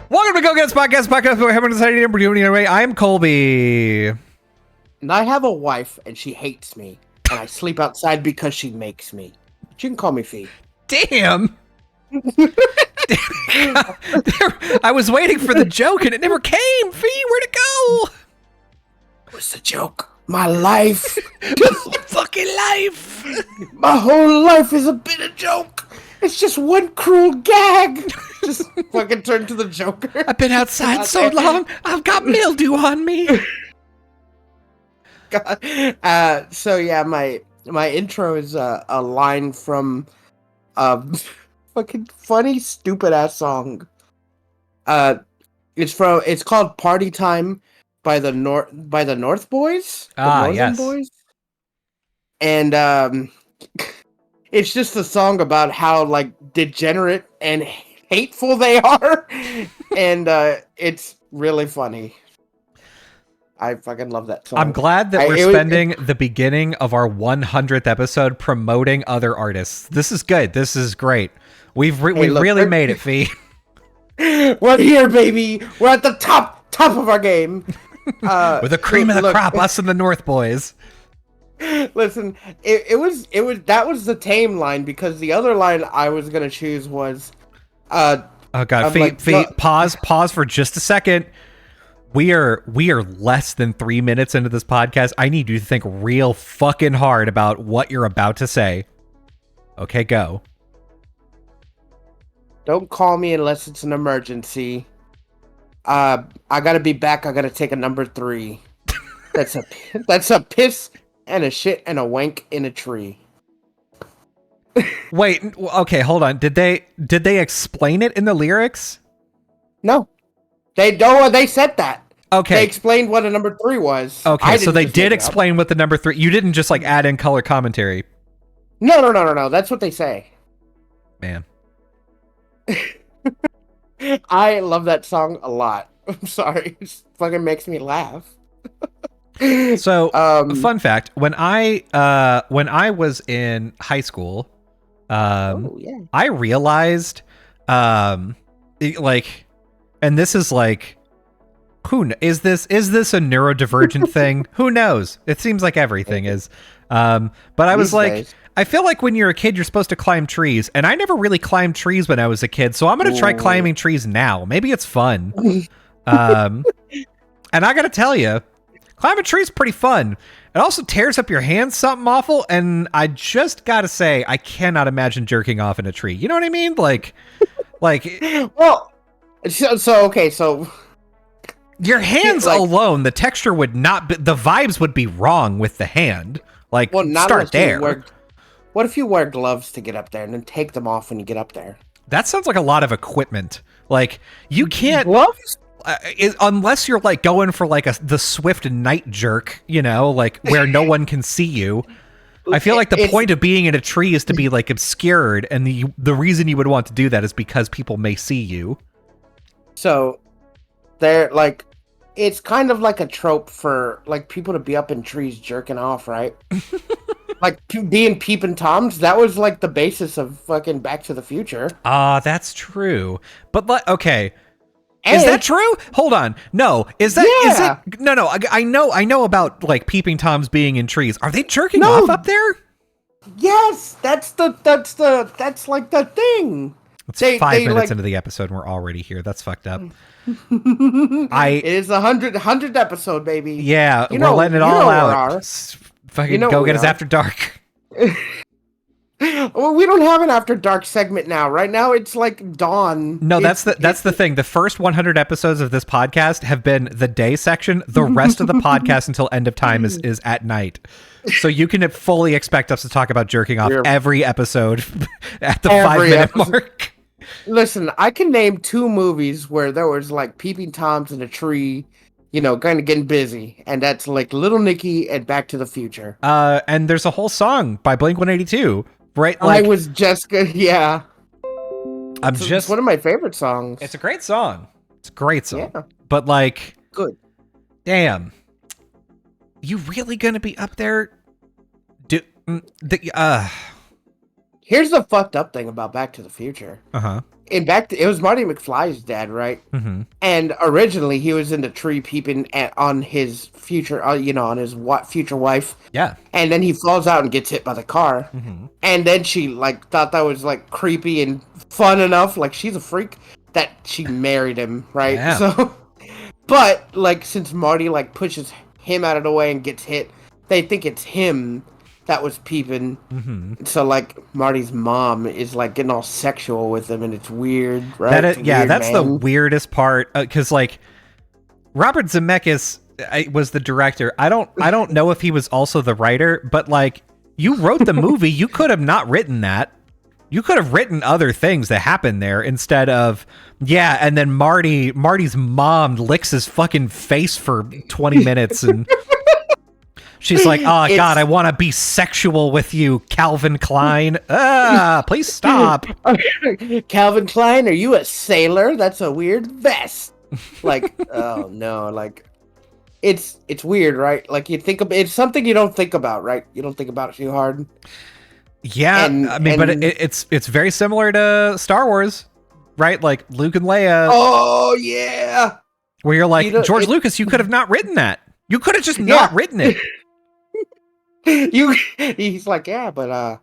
Welcome to Go Gettas podcast where we haven't decided to do anyway. I'm Colby. And I have a wife, and she hates me. And I sleep outside because she makes me. But you can call me Fee. Damn. I was waiting for the joke, and it never came. Fee, where'd it go? What's the joke? My life. Fucking life. My whole life is a bit of joke. It's just one cruel gag. Just fucking turn to the Joker. I've been outside so long, I've got mildew on me. God. So yeah, my intro is a line from a fucking funny, stupid ass song. It's called "Party Time" by the North Boys. The Northern yes. Boys. And it's just a song about how like degenerate and hateful they are, and it's really funny. I fucking love that song. I'm glad that we're spending the beginning of our 100th episode promoting other artists. This is good. This is great. We really made it, Fee. We're here, baby. We're at the top of our game. With the cream of the crop, us and the North Boys. Listen, it was that was the tame line, because the other line I was gonna choose was oh god, Fee, pause for just a second. We are less than 3 minutes into this podcast. I need you to think real fucking hard about what you're about to say. Okay, go. Don't call me unless it's an emergency. I gotta be back. I gotta take a number 3. That's a piss and a shit and a wank in a tree. Wait, okay, hold on. Did they explain it in the lyrics? No. They said that. Okay. They explained what a number 3 was. Okay, so they did explain what the number 3. You didn't just like add in color commentary. No. That's what they say. Man. I love that song a lot. I'm sorry. It fucking makes me laugh. So, fun fact, when I was in high school, I realized, like, and this is like, is this a neurodivergent thing? Who knows? It seems like everything is. But I was like, I feel like when you're a kid, you're supposed to climb trees, and I never really climbed trees when I was a kid, so I'm going to try climbing trees now. Maybe it's fun. And I got to tell you, climbing a tree is pretty fun. It also tears up your hands something awful, and I just got to say, I cannot imagine jerking off in a tree. You know what I mean? Like, well, so your hands alone, the texture would not be, the vibes would be wrong with the hand. Like, well, start there. What if you wear gloves to get up there and then take them off when you get up there? That sounds like a lot of equipment. Like, you can't... Gloves? Unless you're, like, going for, like, the swift night jerk, you know, like, where no one can see you. I feel like the point of being in a tree is to be, like, obscured, and the reason you would want to do that is because people may see you. So, they're, like... It's kind of like a trope for, like, people to be up in trees jerking off, right? Like, being peeping Toms, that was, like, the basis of fucking Back to the Future. That's true. But, okay. Is that true? Hold on. No. Is it? No. I know about, like, peeping Toms being in trees. Are they jerking off up there? Yes! That's like the thing. It's 5 minutes into the episode and we're already here. That's fucked up. It is the 100th episode, baby. Yeah, we're letting it all out. Fucking Go Get Us After Dark. Well, we don't have an After Dark segment now. Right now, it's like dawn. No, that's the thing. The first 100 episodes of this podcast have been the day section. The rest of the podcast until end of time is at night. So you can fully expect us to talk about jerking off every episode at the 5-minute mark. Listen, I can name 2 movies where there was like peeping Toms in a tree, you know, kind of getting busy, and that's like Little Nicky and Back to the Future. And there's a whole song by Blink-182, right? Like, I was just good, yeah. It's one of my favorite songs. It's a great song. Yeah. But like, good. Damn, you really gonna be up there? Here's the fucked up thing about Back to the Future. Uh-huh. it was Marty McFly's dad, right? Mm-hmm. And originally he was in the tree peeping on his future, on his future wife. Yeah. And then he falls out and gets hit by the car. Mm-hmm. And then she like thought that was like creepy and fun enough, like she's a freak, that she married him, right? Yeah. So, but like since Marty like pushes him out of the way and gets hit, they think it's him that was peeping. Mm-hmm. So like Marty's mom is like getting all sexual with him, and it's weird, right? That's man. the weirdest part, because like Robert Zemeckis was the director. I don't know if he was also the writer, but like you wrote the movie, you could have not written that. You could have written other things that happen there instead of and then Marty's mom licks his fucking face for 20 minutes and she's like, "Oh God, I want to be sexual with you, Calvin Klein. Please stop." Calvin Klein, are you a sailor? That's a weird vest. Like, oh no, like it's weird, right? Like it's something you don't think about, right? You don't think about it too hard. Yeah, but it's very similar to Star Wars, right? Like Luke and Leia. Oh yeah, where you're like, George Lucas, you could have not written that. You could have just not written it. He's like, yeah, but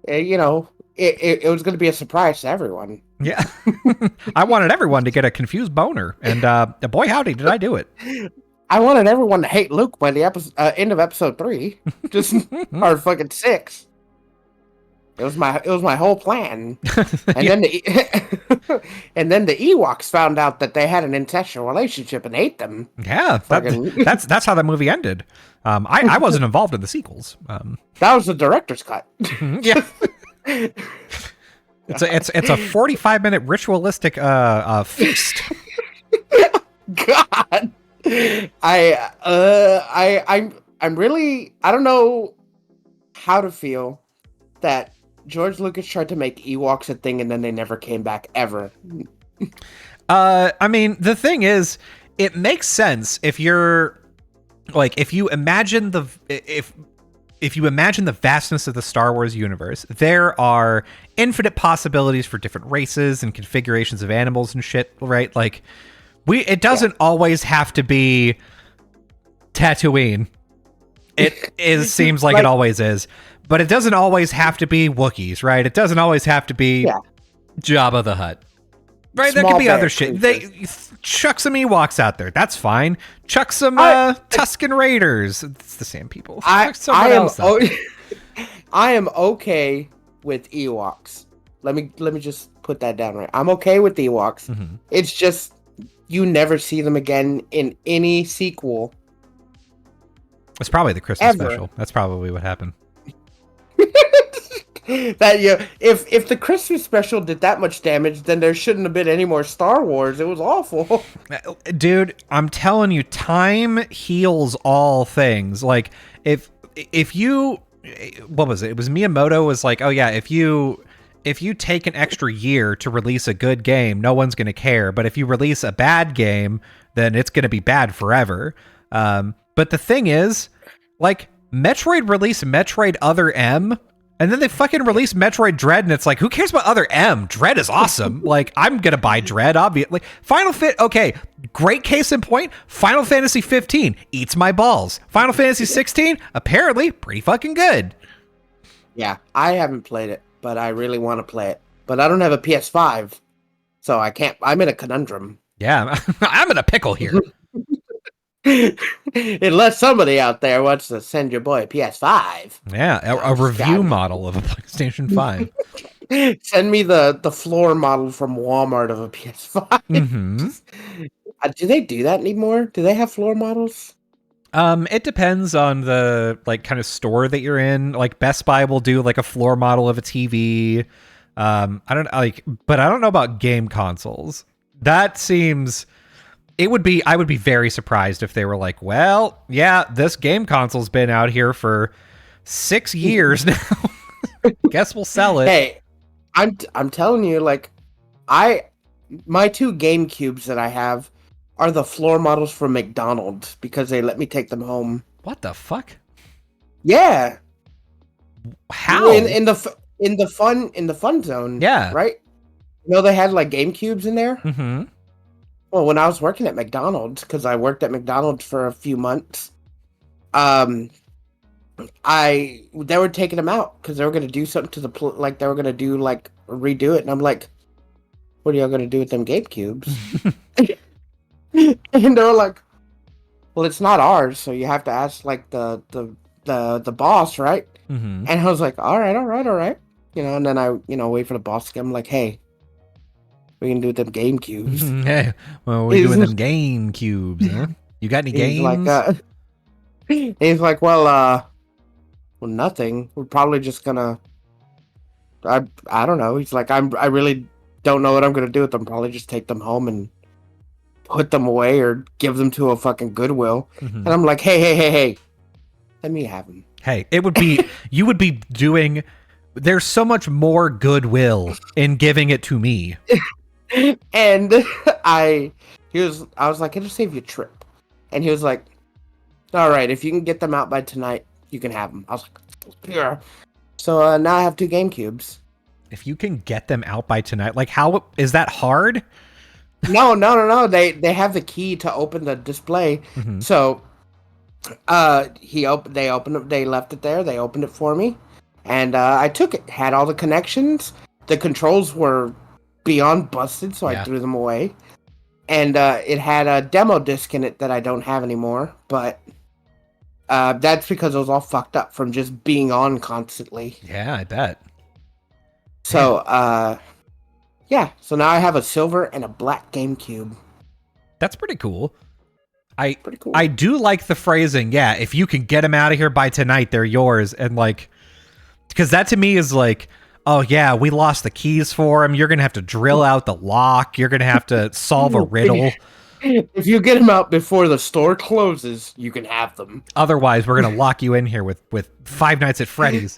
it was going to be a surprise to everyone. Yeah, I wanted everyone to get a confused boner, and boy howdy, did I do it. I wanted everyone to hate Luke by the end of episode 3, just or fucking 6. It was my whole plan, and then the Ewoks found out that they had an incestual relationship and ate them. Yeah, that's how that movie ended. I wasn't involved in the sequels. That was the director's cut. Yeah, it's a 45-minute ritualistic feast. God, I'm really, I don't know how to feel that George Lucas tried to make Ewoks a thing and then they never came back ever. I mean, the thing is, it makes sense if you're like, if you imagine the vastness of the Star Wars universe, there are infinite possibilities for different races and configurations of animals and shit, right? Like, it doesn't always have to be Tatooine. It seems like it always is. But it doesn't always have to be Wookiees, right? It doesn't always have to be Jabba the Hutt. Right? There could be other shit. They chuck some Ewoks out there. That's fine. Chuck some Tusken Raiders. It's the same people. I am okay with Ewoks. Let me just put that down right. I'm okay with Ewoks. Mm-hmm. It's just you never see them again in any sequel. It's probably the Christmas special. That's probably what happened. If the Christmas special did that much damage, then there shouldn't have been any more Star Wars. It was awful. Dude, I'm telling you, time heals all things. Like, if you, what was it? It was Miyamoto was like, oh yeah, if you take an extra year to release a good game, no one's going to care. But if you release a bad game, then it's going to be bad forever. But the thing is, like, Metroid released Metroid Other M, and then they fucking released Metroid Dread, and it's like, who cares about Other M? Dread is awesome. Like, I'm gonna buy Dread, obviously. Okay, great case in point, Final Fantasy 15 eats my balls. Final Fantasy 16, apparently, pretty fucking good. Yeah, I haven't played it, but I really want to play it. But I don't have a PS5, so I can't. I'm in a conundrum. Yeah, I'm in a pickle here. Unless somebody out there wants to send your boy a PS5. Yeah, a review model of a PlayStation 5. Send me the floor model from Walmart of a PS5. Mm-hmm. Do they do that anymore? Do they have floor models? It depends on the like kind of store that you're in. Like Best Buy will do like a floor model of a TV. I don't know about game consoles. That seems I would be very surprised if they were like, well, yeah, this game console's been out here for 6 years now. Guess we'll sell it. Hey, I'm telling you, like, my 2 GameCubes that I have are the floor models from McDonald's because they let me take them home. What the fuck? Yeah. How? In the fun zone. Yeah. Right? they had like GameCubes in there. Mm-hmm. Well, when I was working at McDonald's, because I worked at McDonald's for a few months, they were taking them out because they were gonna do something to like they were gonna do like redo it, and I'm like, what are y'all gonna do with them GameCubes? And they were like, well, it's not ours, so you have to ask like the boss, right? Mm-hmm. And I was like, all right. And then I, wait for the boss to come. I'm like, hey, we can do them GameCubes. Hey, well, we're doing them game cubes, huh? You got any games? He's like, well, nothing. We're probably just gonna. I don't know. He's like, I really don't know what I'm gonna do with them. Probably just take them home and put them away or give them to a fucking Goodwill. Mm-hmm. And I'm like, hey, let me have them. Hey, it would be you would be doing. There's so much more goodwill in giving it to me. And I was like, it'll save you a trip. And he was like, all right, if you can get them out by tonight, you can have them. I was like, yeah. So now I have 2 GameCubes. If you can get them out by tonight, like how is that hard? No. They have the key to open the display. Mm-hmm. So they left it there. They opened it for me. And I took it. Had all the connections. The controls were beyond busted, so I threw them away. And it had a demo disc in it that I don't have anymore, but that's because it was all fucked up from just being on constantly. Yeah, I bet. So, so now I have a silver and a black GameCube. That's pretty cool. I do like the phrasing, yeah, if you can get them out of here by tonight, they're yours. And like, because that to me is like, oh yeah, we lost the keys for him. You're going to have to drill out the lock. You're going to have to solve a riddle. If you get them out before the store closes, you can have them. Otherwise, we're going to lock you in here with Five Nights at Freddy's.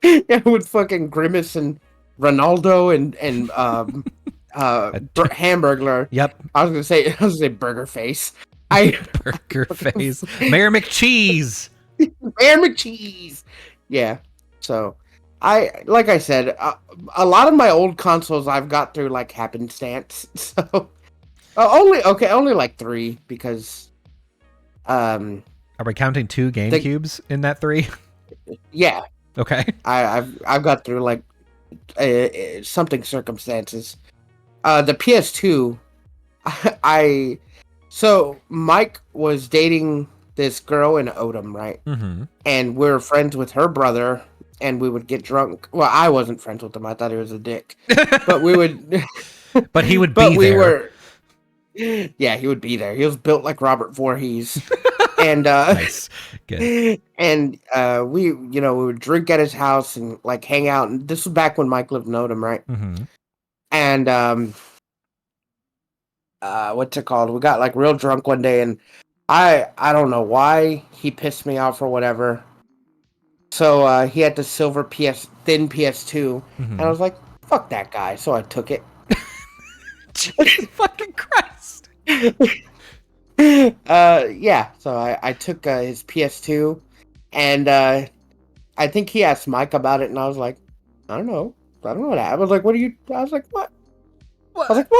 Yeah, with fucking Grimace and Ronaldo and Hamburglar. Yep. I was gonna say Burger Face. Burger Face. Mayor McCheese. Mayor McCheese. Yeah. So, like I said, a lot of my old consoles I've got through like happenstance. So, only like 3 because. Are we counting 2 GameCubes in that 3? Yeah. Okay. I've got through like something circumstances. The PS2, so Mike was dating this girl in Odom, right? Mm-hmm. And we were friends with her brother, and we would get drunk. Well, I wasn't friends with him. I thought he was a dick, but we would. But he would be there. Yeah, he would be there. He was built like Robert Voorhees. And nice. Good. And we would drink at his house and like hang out. And this was back when Mike lived in Odom, right? Mm-hmm. And what's it called? We got like real drunk one day, and I don't know why he pissed me off or whatever. So he had the silver thin PS2, and I was like, "Fuck that guy!" So I took it. Jesus fucking Christ. Yeah, so I took his PS2, and I think he asked Mike about it, and I was like, I don't know what happened. I was like, what are you? I was like, what? I was like,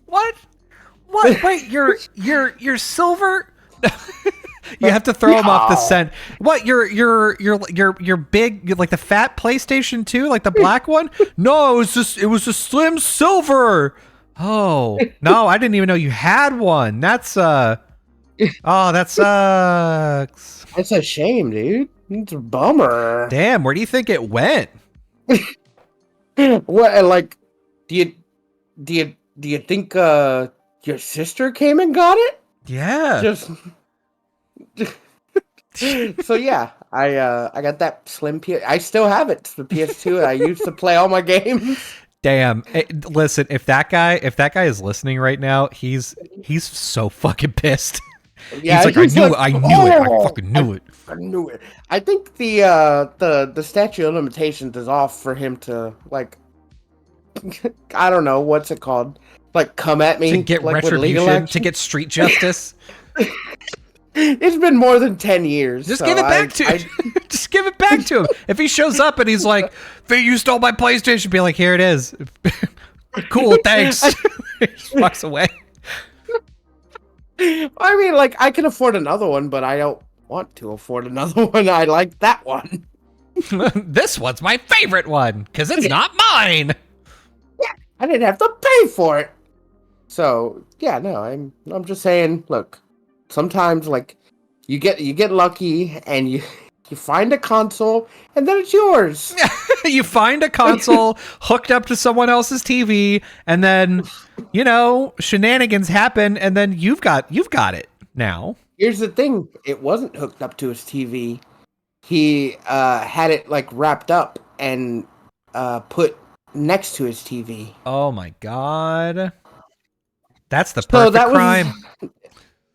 what? Wait, you're silver. You have to throw him off the scent. What? You're big. You're like the fat PlayStation 2, like the black one. No, it was a slim silver. Oh no, I didn't even know you had one. That's oh, that sucks. That's a shame, dude. It's a bummer. Damn, where do you think it went? What? Like, do you think your sister came and got it? Yeah. Just so yeah, I got that slim PS. I still have it. It's the PS2 I used to play all my games. Damn. Listen, if that guy is listening right now, he's so fucking pissed. Yeah, he's like, I knew it. I fucking knew it. I knew it. I think the statute of limitations is off for him to like. I don't know what's it called. Like come at me to get like, retribution, to get street justice. It's been more than 10 years. Just give it back to him. Just give it back to him. If he shows up and he's like, you stole my PlayStation, be like, here it is. Cool, thanks. He just walks away. I mean, like, I can afford another one, but I don't want to afford another one. I like that one. This one's my favorite one, because it's not mine. Yeah, I didn't have to pay for it. So, yeah, no, I'm just saying, look, sometimes, like, you get lucky and you find a console and then it's yours. You find a console hooked up to someone else's TV, and then, shenanigans happen, and then you've got it now. Here's the thing. It wasn't hooked up to his TV. He had it, like, wrapped up and put next to his TV. Oh, my God. That's the perfect crime.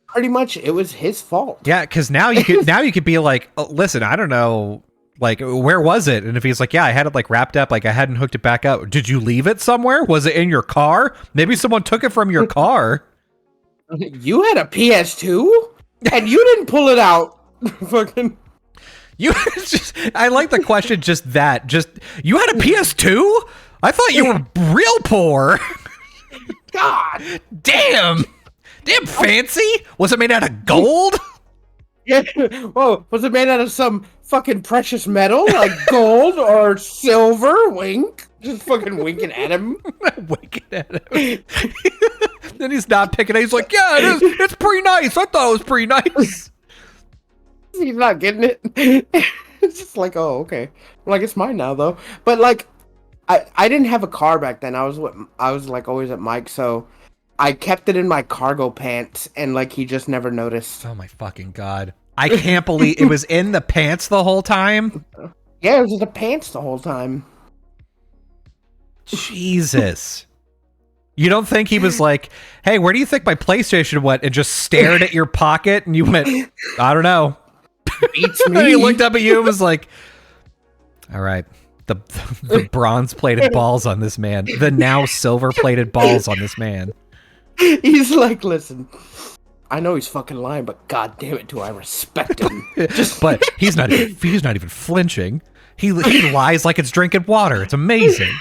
Pretty much, it was his fault. Yeah, because now you could be like, oh, listen, I don't know, like, where was it? And if he's like, yeah, I had it, like, wrapped up, like, I hadn't hooked it back up. Did you leave it somewhere? Was it in your car? Maybe someone took it from your car. You had a PS2 and you didn't pull it out. Fucking. I like the question. Just you had a PS2? I thought you were real poor. God damn fancy. Was it made out of gold? Yeah. Whoa, was it made out of some fucking precious metal like gold or silver? Wink. Just fucking winking at him. Winking at him. Then he's not picking it. He's like, yeah, it is. It's pretty nice. I thought it was pretty nice. He's not getting it. It's just like, oh, okay. Like, it's mine now, though. But, like, I didn't have a car back then. I was like always at Mike's, so I kept it in my cargo pants, and like he just never noticed. Oh my fucking God! I can't believe it was in the pants the whole time. Yeah, it was in the pants the whole time. Jesus. You don't think he was like, hey, where do you think my PlayStation went? And just stared at your pocket, and you went, I don't know. Beats me. He looked up at you and was like, all right. The bronze-plated balls on this man. The now silver-plated balls on this man. He's like, listen, I know he's fucking lying, but god damn it, do I respect him. But he's not even flinching. He lies like it's drinking water. It's amazing.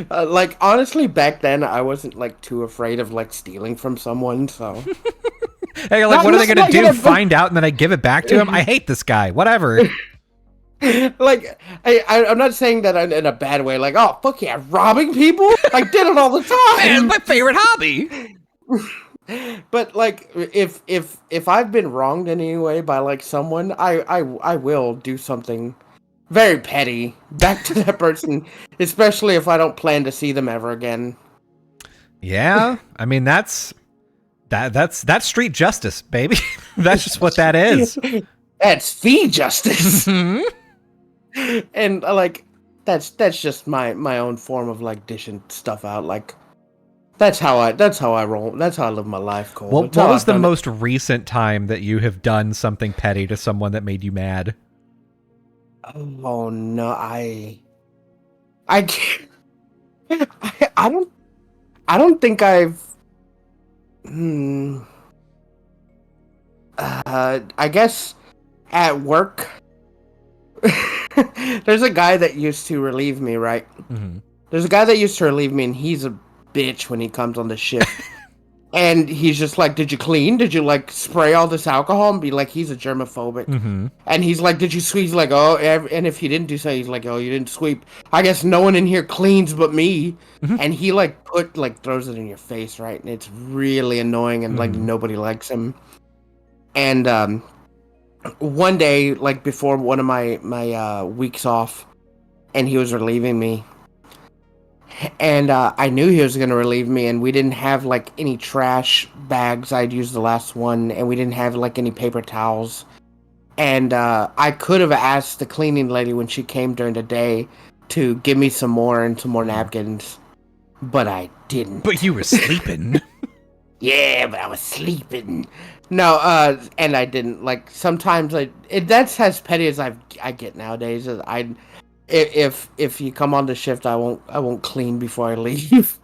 Like, honestly, back then, I wasn't, like, too afraid of, like, stealing from someone, so... Hey, like, what are they gonna do? Find out and then I give it back to him? I hate this guy. Whatever. Like, I'm not saying that in a bad way. Like, oh, fuck yeah, robbing people? I did it all the time. Man, it's my favorite hobby. But, like, if I've been wronged in any way by, like, someone, I will do something very petty back to that person, especially if I don't plan to see them ever again. Yeah, I mean, that's street justice, baby. That's just what that is. That's fee justice. Mm-hmm. And like that's just my own form of like dishing stuff out. Like that's how I roll. That's how I live my life, Cole. What was the most recent time that you have done something petty to someone that made you mad? Oh no, I can't. I don't think I've. I guess at work. There's a guy that used to relieve me, right? Mm-hmm. There's a guy that used to relieve me, and he's a bitch when he comes on the shift. And he's just like, did you clean? Did you, like, spray all this alcohol? And be like, he's a germophobic. Mm-hmm. And he's like, did you sweep? He's like, oh, and if he didn't do so, he's like, oh, you didn't sweep. I guess no one in here cleans but me. Mm-hmm. And he, like, throws it in your face, right? And it's really annoying, and, like, nobody likes him. And, one day, like, before one of my weeks off, and he was relieving me, and I knew he was going to relieve me, and we didn't have, like, any trash bags. I'd used the last one, and we didn't have, like, any paper towels. And I could have asked the cleaning lady when she came during the day to give me some more napkins, but I didn't. But you were sleeping. Yeah, but I was sleeping. No, and I didn't. Like, sometimes that's as petty as I get nowadays. If you come on the shift, I won't clean before I leave.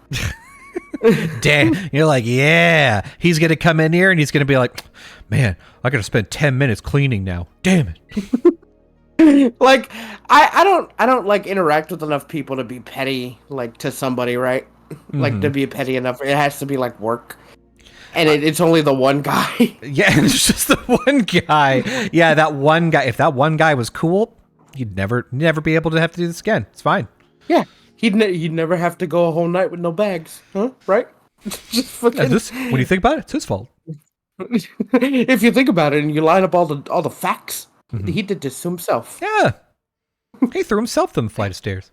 Damn. You're like, yeah. He's going to come in here and he's going to be like, man, I got to spend 10 minutes cleaning now. Damn it. Like, I don't like interact with enough people to be petty, like, to somebody, right? Like, to be petty enough. It has to be, like, work. And it's only the one guy. Yeah, it's just the one guy. Yeah, that one guy. If that one guy was cool, you'd never be able to have to do this again. It's fine. Yeah, he'd never have to go a whole night with no bags, huh? Right? Just fucking... when you think about it, it's his fault. If you think about it, and you line up all the facts, he did this to himself. Yeah, he threw himself down the flight of stairs.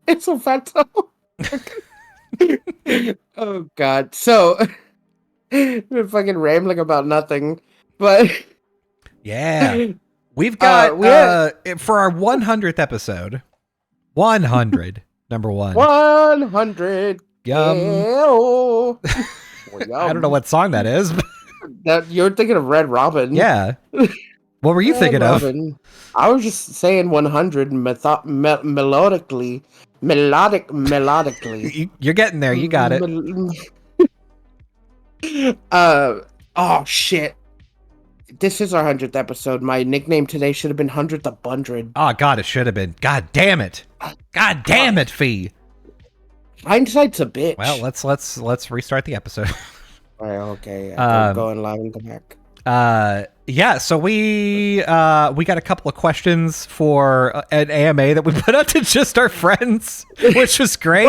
It's so fat though. Oh God! So we're fucking rambling about nothing, but yeah, we've got for our 100th episode, 100 number one, 100. Yum. Yum. I don't know what song that is. That you're thinking of Red Robin. Yeah. What were you thinking Robin. Of? I was just saying 100 melodically. You're getting there. You got it. Oh shit. This is our 100th episode. My nickname today should have been 100th of Bundred. Oh God, it should have been. God damn it. God damn it, Fee. Hindsight's a bitch. Well, let's restart the episode. All right, okay. Go and live and come back. Yeah, so we got a couple of questions for an AMA that we put out to just our friends, which was great.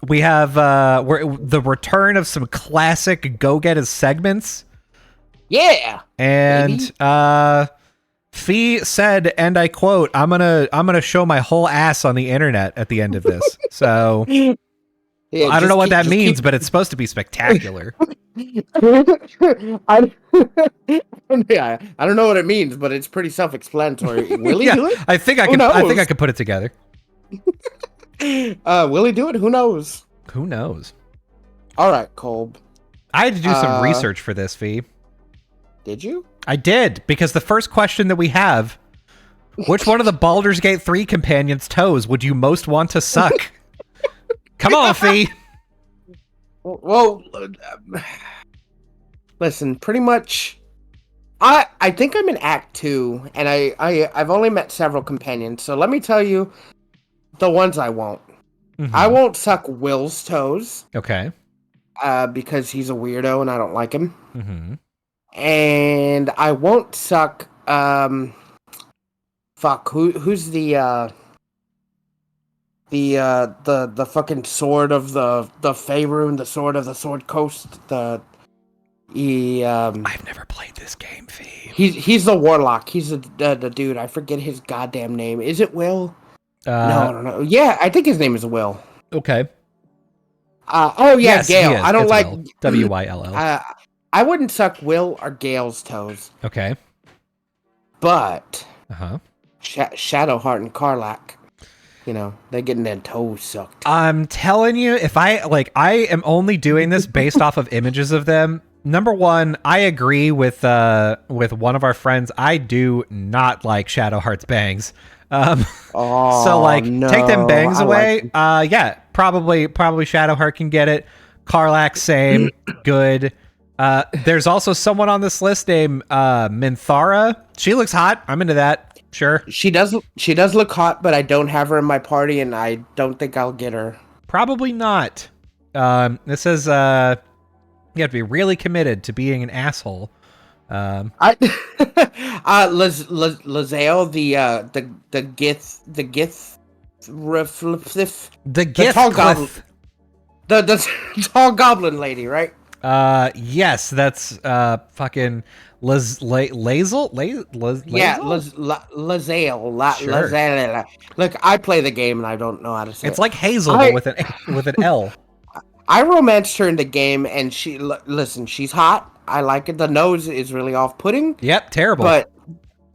We have the return of some classic Go Gettas segments. Yeah. And Fee said, and I quote, I'm gonna show my whole ass on the internet at the end of this. So yeah, I don't know what that means, but it's supposed to be spectacular. I don't know what it means, but it's pretty self-explanatory. Will he do it? I think I can put it together. Will he do it? Who knows? Who knows? All right, Kolb. I had to do some research for this, Fee. Did you? I did, because the first question that we have, which one of the Baldur's Gate 3 companions' toes would you most want to suck? Come on, Fee. Well, listen, pretty much, I think I'm in Act 2, and I've only met several companions, so let me tell you the ones I won't. Mm-hmm. I won't suck Will's toes. Okay. Because he's a weirdo and I don't like him. Mm-hmm. And I won't suck, who's the fucking sword of the Faerun, the sword of the Sword Coast, I've never played this game, Fee. He's the warlock. He's the dude. I forget his goddamn name. Is it Will? No, I don't know. Yeah, I think his name is Will. Okay. Yes, Gale. I don't like Will. W-Y-L-L. I wouldn't suck Will or Gale's toes. Okay. But Shadowheart and Karlach, they're getting their toes sucked. I'm telling you, if I am only doing this based off of images of them. Number one, I agree with one of our friends. I do not like Shadowheart's bangs. Take them bangs away. Yeah, probably Shadowheart can get it. Karlach, same, good. There's also someone on this list named Minthara. She looks hot. I'm into that. Sure. She does look hot, but I don't have her in my party, and I don't think I'll get her. Probably not. This says you have to be really committed to being an asshole. Lazel, the tall goblin lady, right? Yes, that's fucking Lazel. Yeah, Lazel. Look, I play the game and I don't know how to say it. It's like Hazel but with an L. I romanced her in the game, and she's hot. I like it. The nose is really off-putting. Yep, terrible. But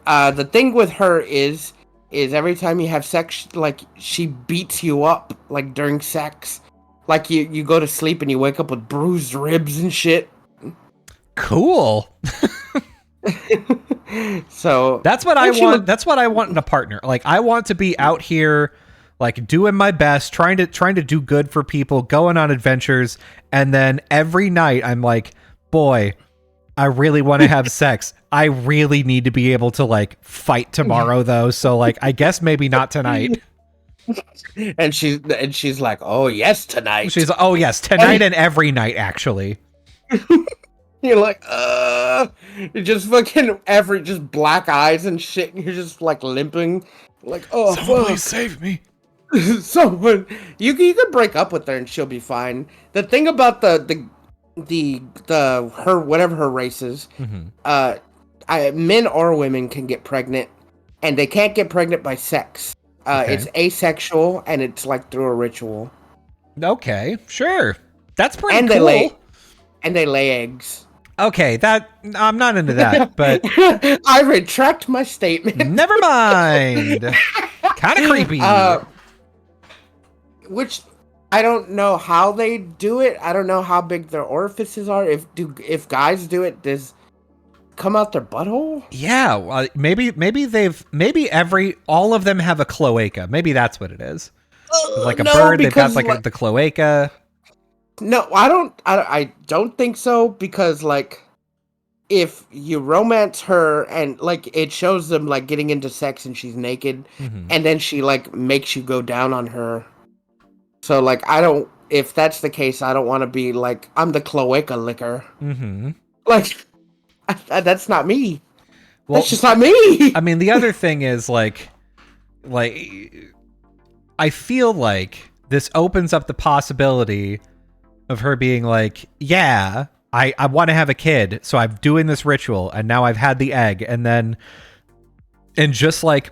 the thing with her is every time you have sex, like, she beats you up, like, during sex. Like, you go to sleep and you wake up with bruised ribs and shit. Cool. So that's what I want. That's what I want in a partner. Like, I want to be out here, like doing my best, trying to do good for people, going on adventures, and then every night I'm like, boy, I really want to have sex. I really need to be able to like fight tomorrow though, so like I guess maybe not tonight. And she's like, oh yes, tonight. She's oh yes, tonight and every night actually. You're like, you're just fucking just black eyes and shit. And you're just like limping, like, oh, someone fuck. Please save me. Someone, you could break up with her and she'll be fine. The thing about the her whatever her race is, men or women can get pregnant, and they can't get pregnant by sex. Okay. It's asexual, and it's like through a ritual. Okay, sure, that's pretty cool. And they lay eggs. Okay, that I'm not into that, but I retract my statement. Never mind. Kind of creepy. Which I don't know how they do it. I don't know how big their orifices are. If guys do it, does it come out their butthole? Yeah, maybe all of them have a cloaca. Maybe that's what it is. Like a bird, they've got like the cloaca. No, I don't think so, because like if you romance her and like it shows them like getting into sex and she's naked, and then she like makes you go down on her. So like if that's the case, I don't want to be like I'm the cloaca licker. Like that's not me. Well, that's just not me. I mean, the other thing is like I feel like this opens up the possibility of her being like, yeah, I want to have a kid, so I'm doing this ritual, and now I've had the egg, and just like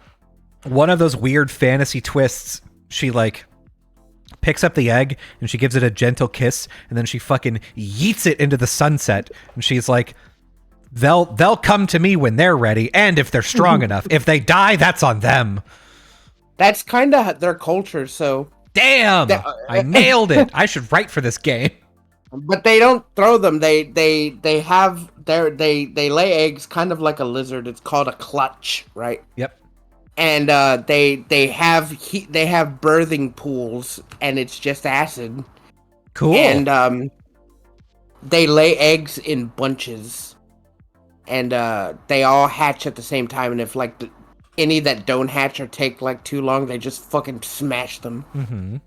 one of those weird fantasy twists, she like picks up the egg and she gives it a gentle kiss, and then she fucking yeets it into the sunset, and she's like, they'll come to me when they're ready, and if they're strong enough. If they die, that's on them. That's kind of their culture, so damn, I nailed it. I should write for this game. But they don't throw them. They lay eggs kind of like a lizard. It's called a clutch, right? Yep. And they have birthing pools, and it's just acid. Cool. And they lay eggs in bunches, and they all hatch at the same time. And if like any that don't hatch or take like too long, they just fucking smash them.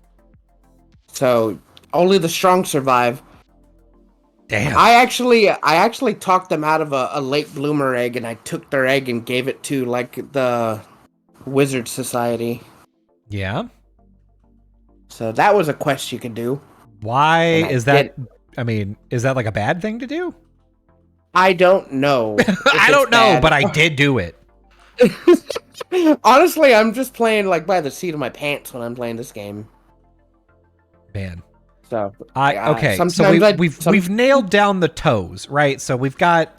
So only the strong survive. Damn. I actually talked them out of a late bloomer egg, and I took their egg and gave it to like the Wizard Society. Yeah. So that was a quest you could do. Why is that? I mean, is that like a bad thing to do? I don't know. I don't know, but I did do it. Honestly, I'm just playing like by the seat of my pants when I'm playing this game. Man. So okay. So we've nailed down the toes, right? So we've got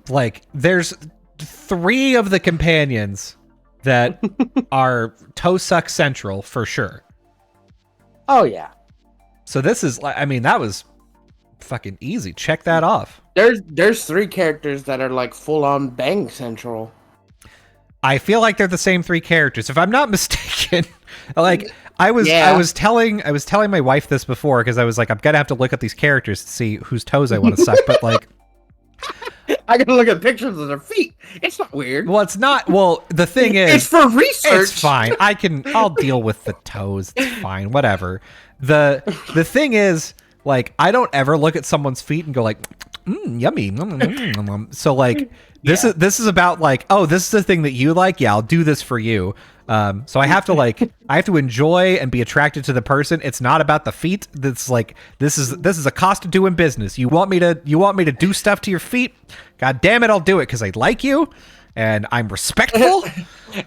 like there's 3 of the companions that are toe suck central for sure. Oh yeah. So this is like, I mean, that was fucking easy. Check that off. There's 3 characters that are like full on bang central. I feel like they're the same 3 characters, if I'm not mistaken. Like I was telling my wife this before, because I was like, I'm gonna have to look at these characters to see whose toes I want to suck. But like, I gotta look at pictures of their feet. It's not weird. Well, it's not. Well, the thing is, it's for research. It's fine. I'll deal with the toes. It's fine. Whatever. The thing is, like, I don't ever look at someone's feet and go like, yummy. So like, this is about like, oh, this is the thing that you like. Yeah, I'll do this for you. So I have to enjoy and be attracted to the person. It's not about the feet. That's like, this is a cost of doing business. You want me to do stuff to your feet? God damn it, I'll do it because I like you and I'm respectful.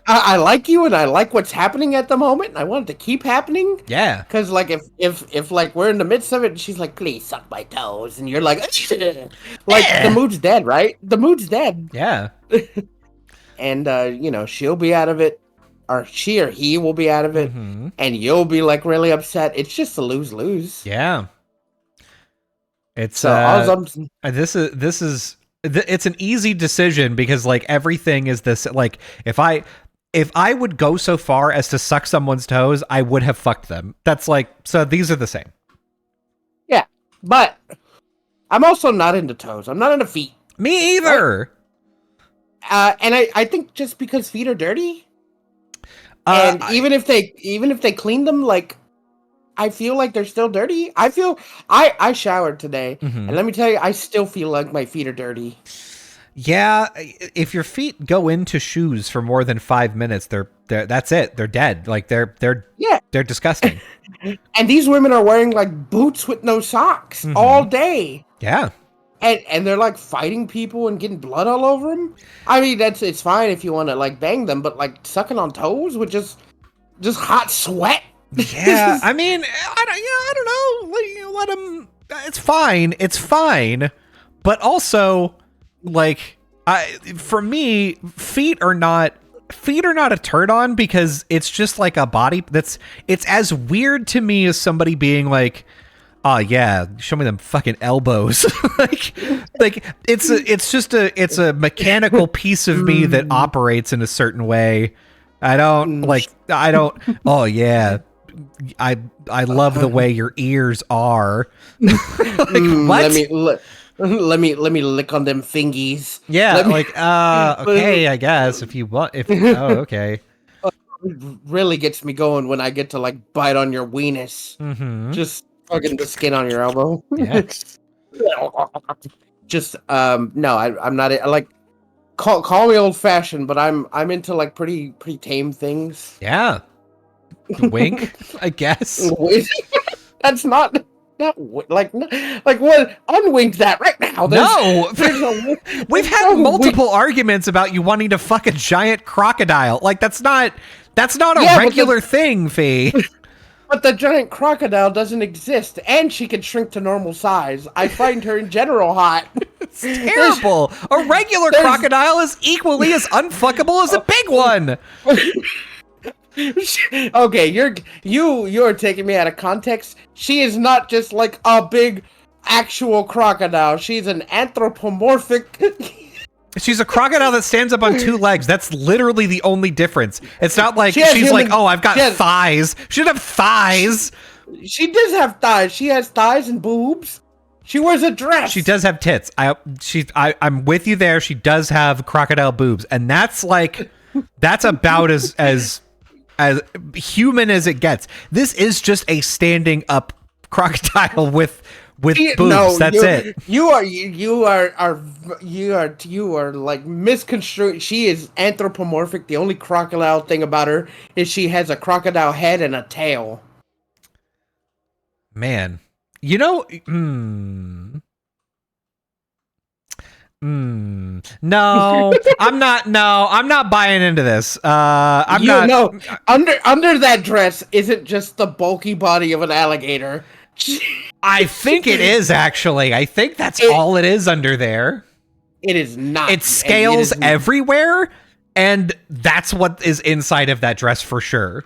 I like you and I like what's happening at the moment. And I want it to keep happening. Yeah. Because like if like we're in the midst of it and she's like, please suck my toes, and you're like, the mood's dead, right? The mood's dead. Yeah. And she'll be out of it. Or she or he will be out of it, and you'll be like really upset. It's just a lose-lose. Yeah, it's it's an easy decision because like everything is this. Like if I if I would go so far as to suck someone's toes, I would have fucked them. That's like, so these are the same. Yeah, but I'm also not into toes. I'm not into feet. Me either. And I think just because feet are dirty, and even if they clean them, like, I feel like they're still dirty. I showered today, and let me tell you, I still feel like my feet are dirty. Yeah, if your feet go into shoes for more than 5 minutes, they're that's it. They're dead. Like they're disgusting. And these women are wearing like boots with no socks all day. Yeah. And they're like fighting people and getting blood all over them. I mean, it's fine if you want to like bang them, but like sucking on toes with just hot sweat. Yeah, I mean, I don't know. Let them. It's fine. It's fine. But also, like, for me, feet are not a turn on because it's just like a body it's as weird to me as somebody being like, oh yeah, show me them fucking elbows. like it's a mechanical piece of me that operates in a certain way. I don't oh yeah, I love the way your ears are. Like, what? Let me lick on them fingies. Yeah, okay, I guess if you want. Okay. It really gets me going when I get to like bite on your weenus. Just fucking the skin on your elbow. Yeah. Just no, I'm not like call me old fashioned, but I'm into like pretty tame things. Yeah. Wink, I guess. That's not like what? Unwink that right now. We've had multiple arguments about you wanting to fuck a giant crocodile. Like that's not a regular thing, Fee. But the giant crocodile doesn't exist, and she can shrink to normal size. I find her in general hot. It's terrible. A regular crocodile is equally as unfuckable as a big one. Okay, you're taking me out of context. She is not just like a big actual crocodile. She's an anthropomorphic. She's a crocodile that stands up on 2 legs. That's literally the only difference. It's not like she's like, oh, I've got thighs. She doesn't have thighs. She does have thighs. She has thighs and boobs. She wears a dress. She does have tits. I'm with you there. She does have crocodile boobs, and that's about as human as it gets. This is just a standing up crocodile with boobs. No, that's it. You are like misconstruing. She is anthropomorphic. The only crocodile thing about her is she has a crocodile head and a tail. Man, you know, no, I'm not buying into this. Under that dress isn't just the bulky body of an alligator. I think it is actually. I think that's all it is under there. It is not. It's scales everywhere, and that's what is inside of that dress for sure.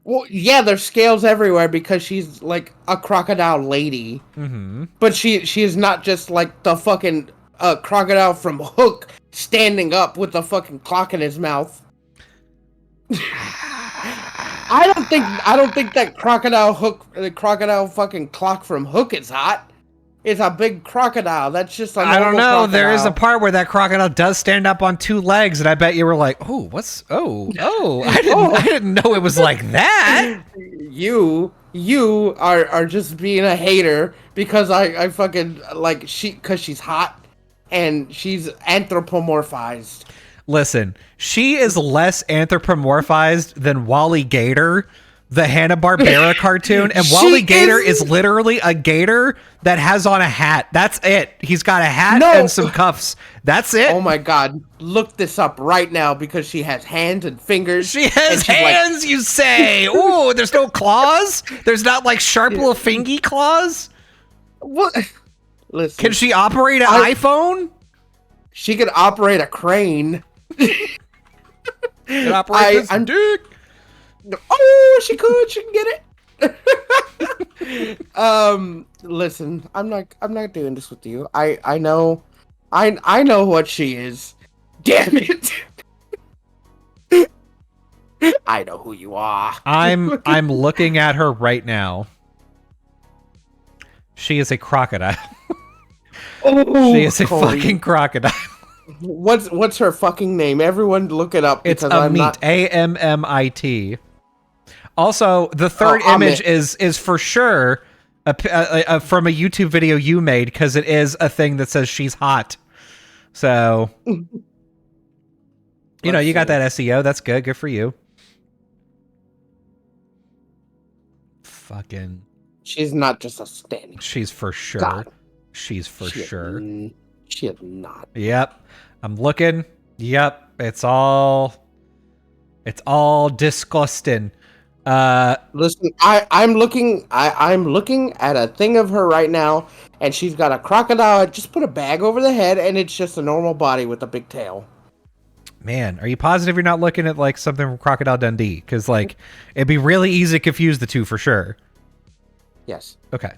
Well, yeah, there's scales everywhere because she's like a crocodile lady. But she is not just like the fucking crocodile from Hook standing up with the fucking clock in his mouth. I don't think that crocodile fucking clock from Hook is hot. It's a big crocodile. That's just I don't know. Crocodile. There is a part where that crocodile does stand up on 2 legs, and I bet you were like, I didn't know it was like that. You are just being a hater because I fucking like because she's hot and she's anthropomorphized. Listen, she is less anthropomorphized than Wally Gator, the Hanna-Barbera cartoon, and Wally Gator is literally a gator that has on a hat. That's it. He's got a hat and some cuffs. That's it. Oh my god. Look this up right now because she has hands and fingers. She has hands, you say? Ooh, there's no claws? There's not like sharp little fingy claws? What? Listen. Can she operate an iPhone? She could operate a crane. Can operate this dick. Oh, she could. She can get it. Listen, I'm not doing this with you. I know what she is. Damn it. I know who you are. I'm looking at her right now. She is a crocodile. Oh, She is a Cody. fucking crocodile. What's her fucking name? Everyone look it up It's because a I'm meat. not. Ammit. Also, the third image is for sure from a YouTube video you made because it is a thing that says she's hot. So, you know, you got that SEO. That's good. Good for you. Fucking. She's not just a standing. She's for sure. God. She's for sure. She is not. Yep. I'm looking. Yep. It's all disgusting. Listen, I'm looking at a thing of her right now, and she's got a crocodile. I just put a bag over the head, and it's just a normal body with a big tail. Man, are you positive you're not looking at like something from Crocodile Dundee? Because like it'd be really easy to confuse the two for sure. Yes. Okay.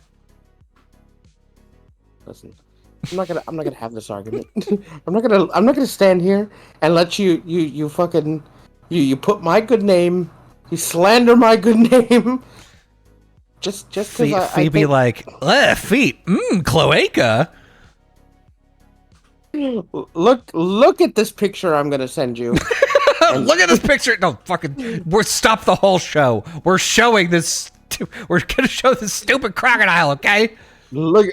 Listen, I'm not gonna have this argument. I'm not gonna stand here and let you fucking put my good name, you slander my good name. Just because Phoebe like feet, cloaca. Look at this picture I'm gonna send you. Look at this picture. No, fucking, stop the whole show. We're showing this. We're gonna show this stupid crocodile. Okay. Look.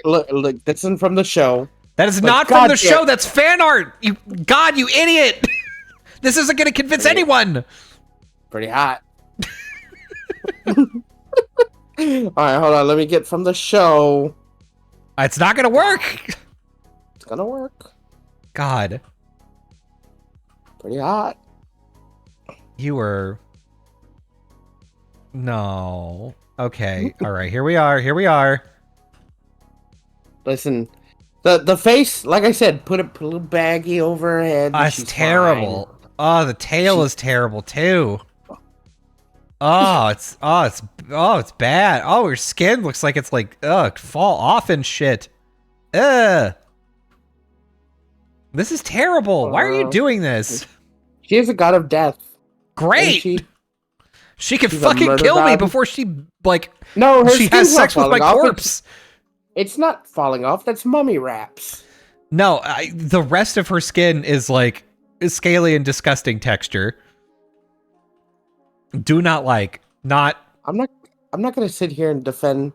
This isn't from the show. That is not from the show. That's fan art. You idiot. This isn't gonna convince anyone. Pretty hot. All right, hold on. Let me get from the show. It's not gonna work. It's gonna work. God. Pretty hot. You were. No. Okay. All right. Here we are. Listen, the face, like I said, put a little baggie over her head. It's terrible. Fine. Oh, the tail is terrible too. Oh, it's bad. Oh, her skin looks like it's like fall off and shit. This is terrible. Why are you doing this? She is a god of death. Great. She can fucking kill me before she like. No, she has sex with my corpse. It's not falling off. That's mummy wraps. No, the rest of her skin is like scaly and disgusting texture. Do not like. Not. I'm not gonna sit here and defend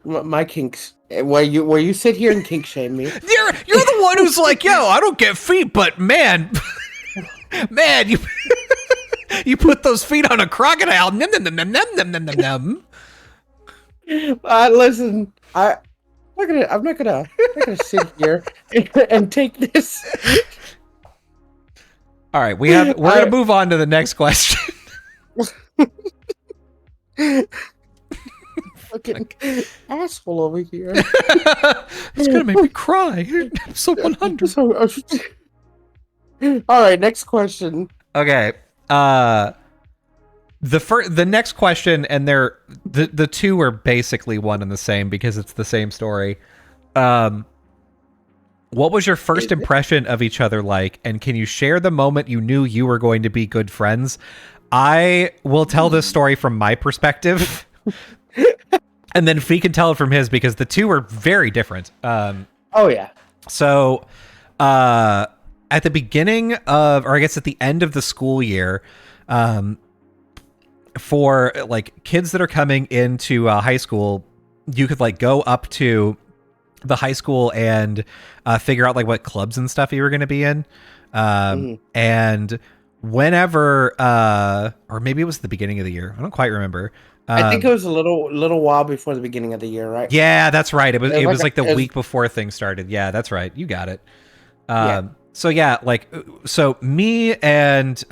my kinks. Where you sit here and kink shame me. You're the one who's like, yo, I don't get feet, but man, you you put those feet on a crocodile. Num, num, num, num, num, num, num, num. Listen, I'm not gonna sit here and take this. All right, we're gonna move on to the next question. Fucking asshole over here. It's gonna make me cry. Episode 100. All right, next question. Okay. The next question, and the two are basically one and the same because it's the same story. What was your first impression of each other like, and can you share the moment you knew you were going to be good friends? I will tell this story from my perspective, and then Fee can tell it from his because the two are very different. Oh yeah. So, at the beginning of, or I guess at the end of the school year, for like kids that are coming into high school, you could like go up to the high school and figure out like what clubs and stuff you were going to be in. And whenever, or maybe it was the beginning of the year, I don't quite remember. I think it was a little while before the beginning of the year, right? Yeah, that's right. It was like the week before things started. Yeah, that's right. You got it. So yeah, like, so me and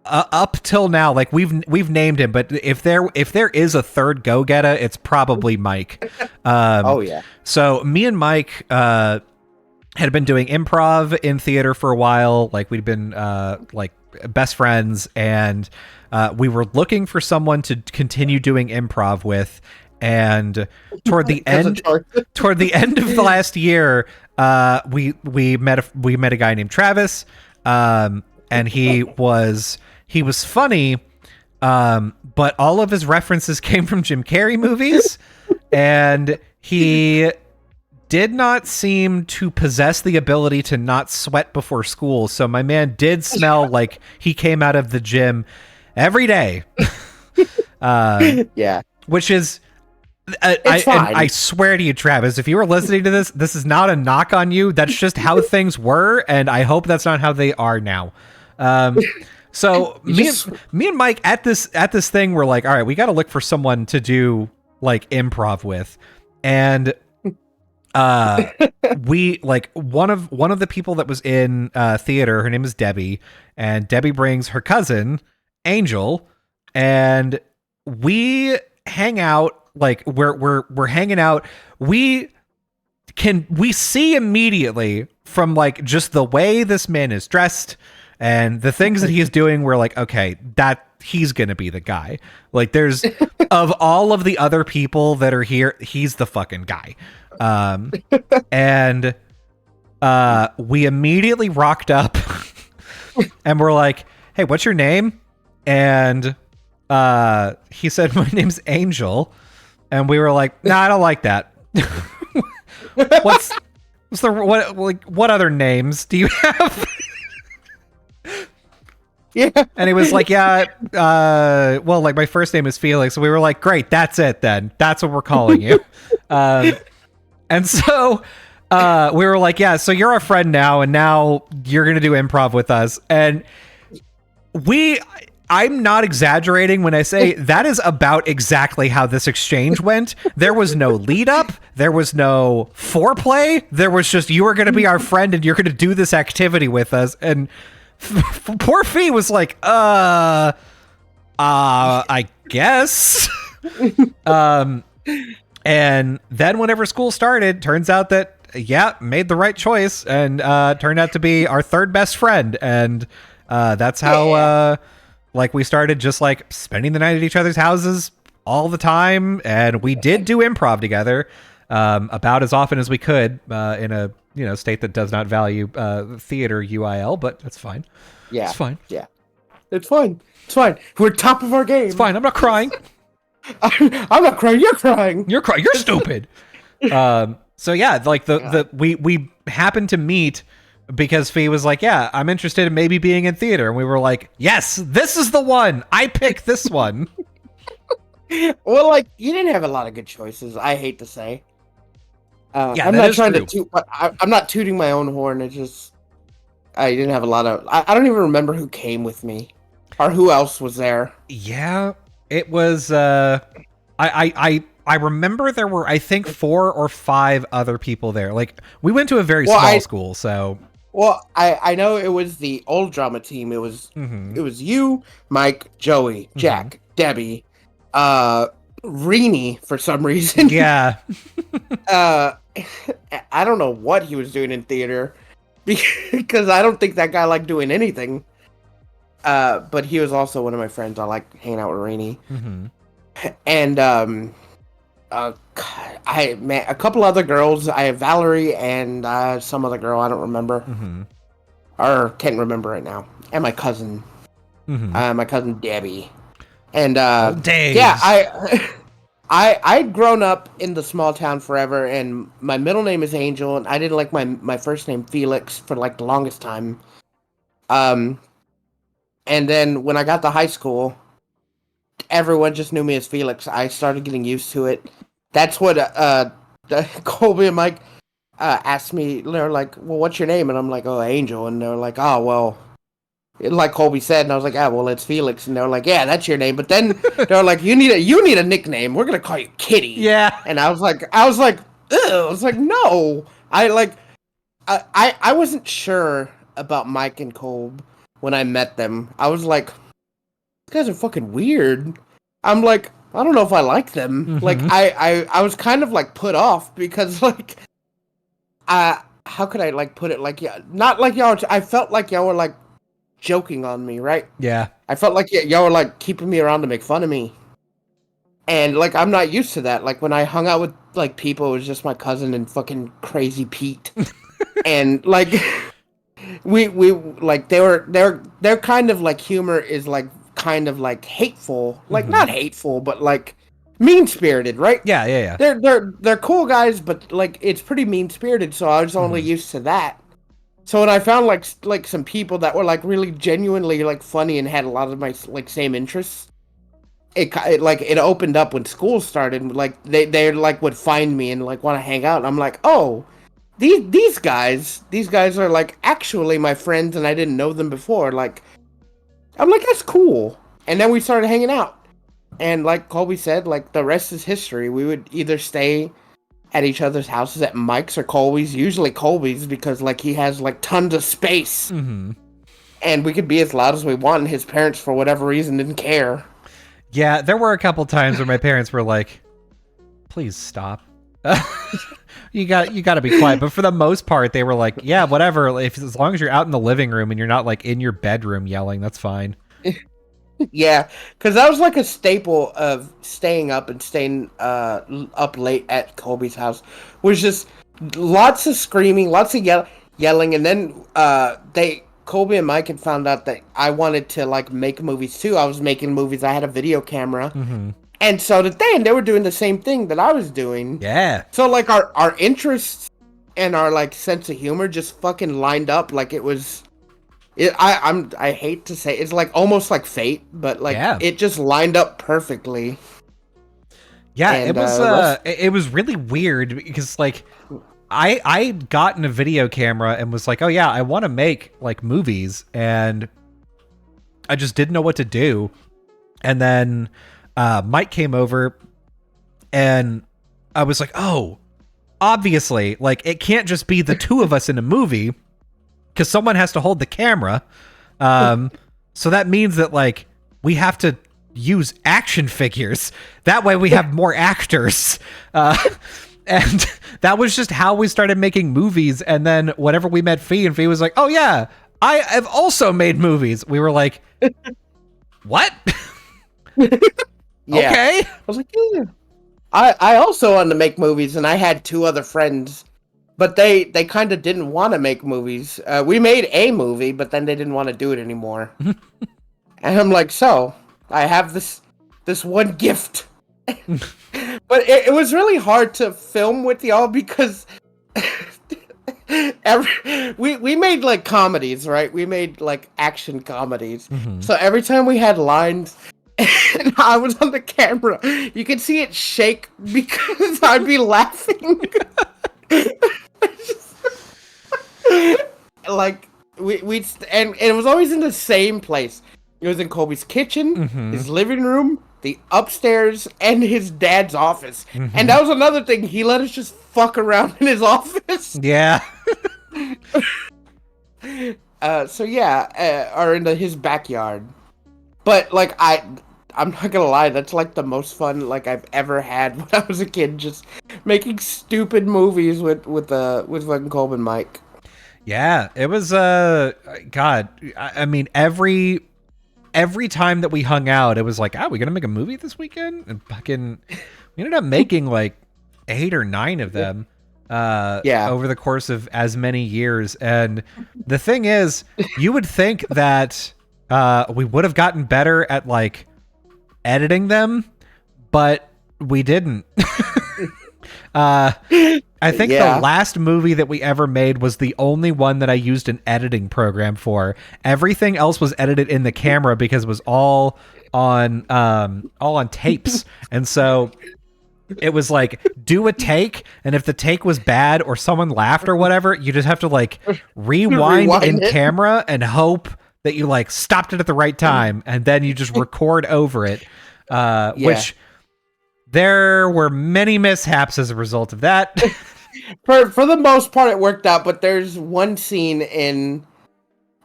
up till now, like we've named him, but if there is a third Getta, it's probably Mike. Oh yeah. So me and Mike had been doing improv in theater for a while. Like we'd been like best friends, and we were looking for someone to continue doing improv with. And toward the end of the last year, we met a guy named Travis, and he was he was funny, but all of his references came from Jim Carrey movies, and he did not seem to possess the ability to not sweat before school. So my man did smell like he came out of the gym every day. Yeah. Which is, I swear to you, Travis, if you were listening to this, this is not a knock on you. That's just how things were, and I hope that's not how they are now. So me and Mike at this thing were like, all right, we got to look for someone to do like improv with, and we like one of the people that was in theater. Her name is Debbie, and Debbie brings her cousin Angel, and we hang out. Like we're hanging out. We see immediately from like just the way this man is dressed and the things that he is doing. We're like, okay, that he's gonna be the guy. Like, there's of all of the other people that are here, he's the fucking guy. And we immediately rocked up, and we're like, hey, what's your name? And he said, my name's Angel. And we were like, nah, I don't like that. What other names do you have? Yeah. And he was like, yeah, well, like my first name is Felix. So we were like, great, that's it then. That's what we're calling you. And so we were like, yeah, so you're our friend now, and now you're going to do improv with us. And I'm not exaggerating when I say that is about exactly how this exchange went. There was no lead up. There was no foreplay. There was just, you are going to be our friend and you're going to do this activity with us. And poor Fee was like, I guess. And then whenever school started, turns out that, yeah, made the right choice, and turned out to be our third best friend. And that's how... like, we started just like spending the night at each other's houses all the time, and we did do improv together about as often as we could in a state that does not value theater UIL, but that's fine. Yeah, it's fine. Yeah, it's fine. It's fine. We're top of our game. It's fine. I'm not crying. I'm not crying. You're crying. You're crying. You're stupid. So yeah, like we happened to meet because Fee was like, yeah, I'm interested in maybe being in theater. And we were like, yes, this is the one. I picked this one. Well, like, you didn't have a lot of good choices, I hate to say. Yeah, I'm not trying to toot, I'm not tooting my own horn. It's just, I didn't have a lot of, I don't even remember who came with me or who else was there. Yeah, it was, I remember there were, I think, 4 or 5 other people there. Like, we went to a very small school, so... Well, I know it was the old drama team. It was It was you, Mike, Joey, Jack, Debbie, Reenie for some reason. Yeah. I don't know what he was doing in theater because I don't think that guy liked doing anything. But he was also one of my friends. I like hanging out with Reenie. And I met a couple other girls. I have Valerie and some other girl I don't remember, or can't remember right now. And my cousin, my cousin Debbie, and yeah, I'd grown up in the small town forever, and my middle name is Angel, and I didn't like my first name Felix for like the longest time. And then when I got to high school, everyone just knew me as Felix. I started getting used to it. That's what Colby and Mike asked me. They're like, well, what's your name? And I'm like, oh, Angel. And they're like, oh, well, like Colby said. And I was like, ah, well, it's Felix. And they're like, yeah, that's your name. But then they're like, you need a nickname. We're going to call you Kitty. Yeah. And I was like, ew. I was like, no. I wasn't sure about Mike and Colby when I met them. I was like, these guys are fucking weird. I'm like, I don't know if I like them. Like, I was kind of like put off because like, how could I like put it? Like, yeah, not like y'all. I felt like y'all were like joking on me, right? Yeah. I felt like y'all were like keeping me around to make fun of me, and like I'm not used to that. Like when I hung out with like people, it was just my cousin and fucking crazy Pete, and like we like they're kind of like humor is like kind of like hateful, like not hateful, but like mean spirited, right? Yeah. They're cool guys, but like it's pretty mean spirited. So I was only used to that. So when I found like some people that were like really genuinely like funny and had a lot of my like same interests, it opened up when school started. Like they like would find me and like want to hang out. And I'm like, oh, these guys are like actually my friends, and I didn't know them before. Like I'm like, that's cool. And then we started hanging out, and like Colby said, like the rest is history. We would either stay at each other's houses at Mike's or Colby's, usually Colby's because like he has like tons of space, and we could be as loud as we want. And his parents, for whatever reason, didn't care. Yeah, there were a couple times where my parents were like, "Please stop." You got to be quiet. But for the most part, they were like, "Yeah, whatever. As long as you're out in the living room and you're not like in your bedroom yelling, that's fine." Yeah, because that was like a staple of staying up and staying up late at Colby's house. Was just lots of screaming, lots of yelling, and then Colby and Mike had found out that I wanted to like make movies too. I was making movies. I had a video camera. And so did they, and they were doing the same thing that I was doing. Yeah. So like our interests and our like sense of humor just fucking lined up. Like it was, I hate to say it's like almost like fate, but like it just lined up perfectly. Yeah, and, it was really weird because like I'd gotten a video camera and was like, oh yeah, I want to make like movies, and I just didn't know what to do. And then Mike came over, and I was like, oh, obviously, like it can't just be the two of us in a movie because someone has to hold the camera. So that means that like we have to use action figures. That way we have more actors. And that was just how we started making movies. And then whenever we met Fee, and Fee was like, oh yeah, I have also made movies. We were like, what? Yeah. Okay. I was like, yeah. I also wanted to make movies, and I had two other friends, but they kind of didn't want to make movies. We made a movie, but then they didn't want to do it anymore. And I'm like, so I have this one gift. But it was really hard to film with y'all because we made like comedies, right? We made like action comedies. So every time we had lines and I was on the camera, you could see it shake because I'd be laughing. Like and it was always in the same place. It was in Colby's kitchen, his living room, the upstairs, and his dad's office. And that was another thing. He let us just fuck around in his office. Yeah. So yeah, or into his backyard. But like I'm not gonna lie, that's like the most fun like I've ever had when I was a kid, just making stupid movies with fucking Colby and Mike. Yeah, it was God. I mean, every time that we hung out, it was like, we gonna make a movie this weekend, and fucking we ended up making like 8 or 9 of them. Over the course of as many years. And the thing is, you would think that we would have gotten better at like editing them, but we didn't. I think the last movie that we ever made was the only one that I used an editing program for. Everything else was edited in the camera because it was all on tapes. And so it was like, do a take, and if the take was bad or someone laughed or whatever, you just have to like rewind in camera and hope that you like stopped it at the right time, and then you just record over it. Which there were many mishaps as a result of that. For the most part, it worked out, but there's one scene in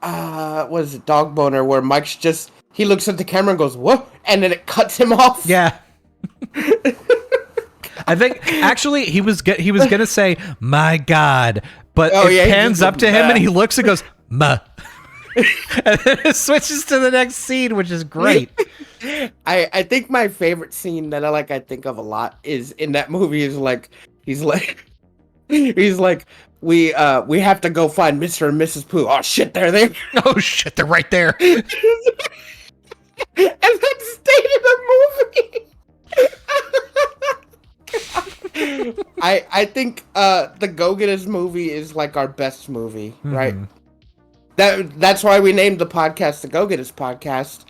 was it Dog Boner where Mike's just, he looks at the camera and goes, what? And then it cuts him off. Yeah. I think actually he was gonna say my God, but it pans up to him and he looks and goes, "Ma." And then it switches to the next scene, which is great. I think my favorite scene that I think of a lot is in that movie is like he's like He's like, we have to go find Mr. and Mrs. Pooh. Oh shit, they're there. Oh shit, they're right there. And then stayed in the movie. I think the Go-Getters movie is like our best movie, right? That's why we named the podcast the Go-Getters Podcast,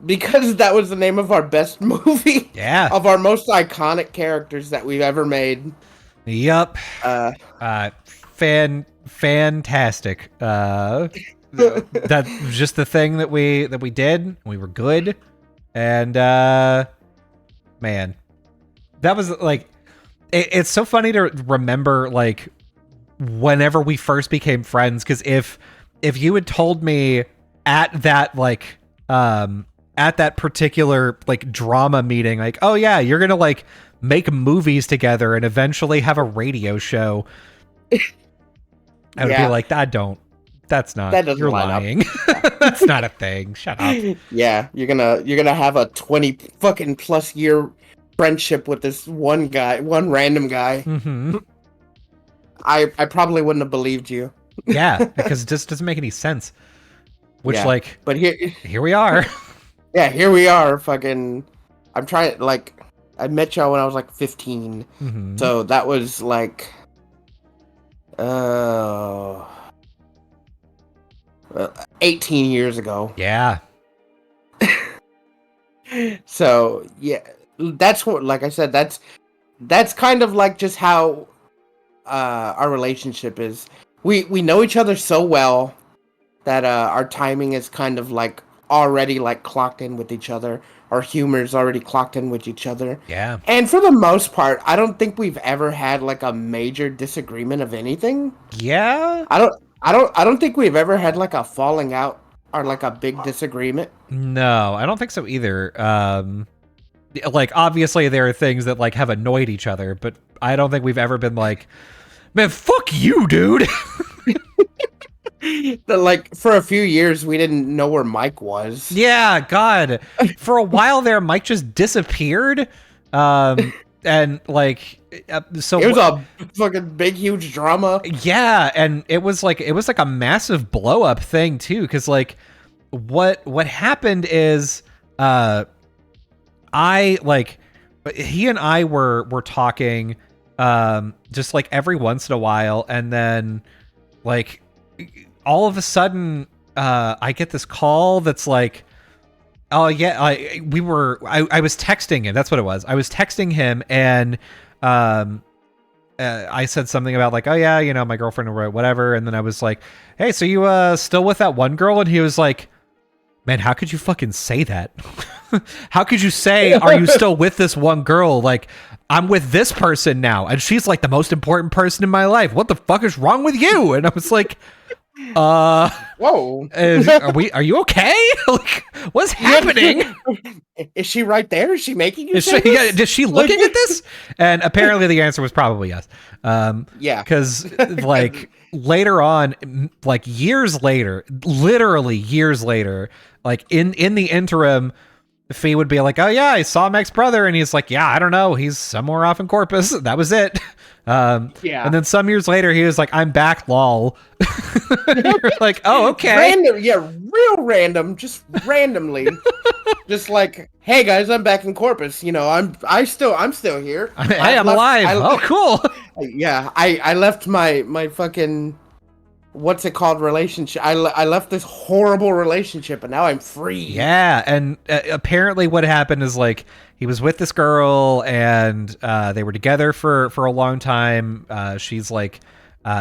because that was the name of our best movie. Yeah. Of our most iconic characters that we've ever made. Yup. Fantastic. That's just the thing that we did. We were good. And man, that was like it's so funny to remember like whenever we first became friends, because if you had told me at that like at that particular like drama meeting, like, oh yeah, you're gonna like make movies together and eventually have a radio show, I would be like, that's not, that you're lying. That's not a thing. Shut up. Yeah, you're gonna have a 20 fucking plus year friendship with this one random guy. Mm-hmm. I probably wouldn't have believed you. Yeah, because it just doesn't make any sense. Which like, but here we are. Yeah, here we are. Fucking, I'm trying. Like, I met y'all when I was like 15, so that was like, 18 years ago. Yeah. So yeah, that's what. Like I said, that's kind of like just how our relationship is. We know each other so well that our timing is kind of like already like clocked in with each other. Our humor is already clocked in with each other. Yeah. And for the most part, I don't think we've ever had like a major disagreement of anything. Yeah. I don't think we've ever had like a falling out or like a big disagreement. No, I don't think so either. Like obviously there are things that like have annoyed each other, but I don't think we've ever been like, man, fuck you, dude. Like for a few years we didn't know where Mike was. Yeah, God. For a while there, Mike just disappeared. And like so it was a fucking big huge drama. Yeah, and it was like a massive blow up thing too, because like what happened is I like he and I were talking just like every once in a while, and then like all of a sudden I get this call that's like, oh yeah, I was texting him. That's what it was. I was texting him, and I said something about like, oh yeah, you know, my girlfriend or whatever, and then I was like, hey, so you still with that one girl? And he was like, man, how could you fucking say that? How could you say, are you still with this one girl? Like, I'm with this person now, and she's like the most important person in my life. What the fuck is wrong with you? And I was like, whoa, are you okay? Like, what's happening? Is she right there? Is she making you is she looking at this? And apparently the answer was probably yes. Yeah, because like later on, like years later, literally years later, like in the interim, Fee would be like, oh yeah, I saw Mike's brother, and he's like, yeah, I don't know, he's somewhere off in Corpus. That was it. Yeah. And then some years later, he was like, I'm back, lol. You're like, oh, okay. Random, yeah, real random, just randomly. Just like, hey guys, I'm back in Corpus. You know, I'm still here. Hey, I'm alive. Oh, cool. Yeah, I left my fucking, what's it called, relationship. I left this horrible relationship, and now I'm free. Yeah, and apparently what happened is like he was with this girl, and they were together for a long time. She's like,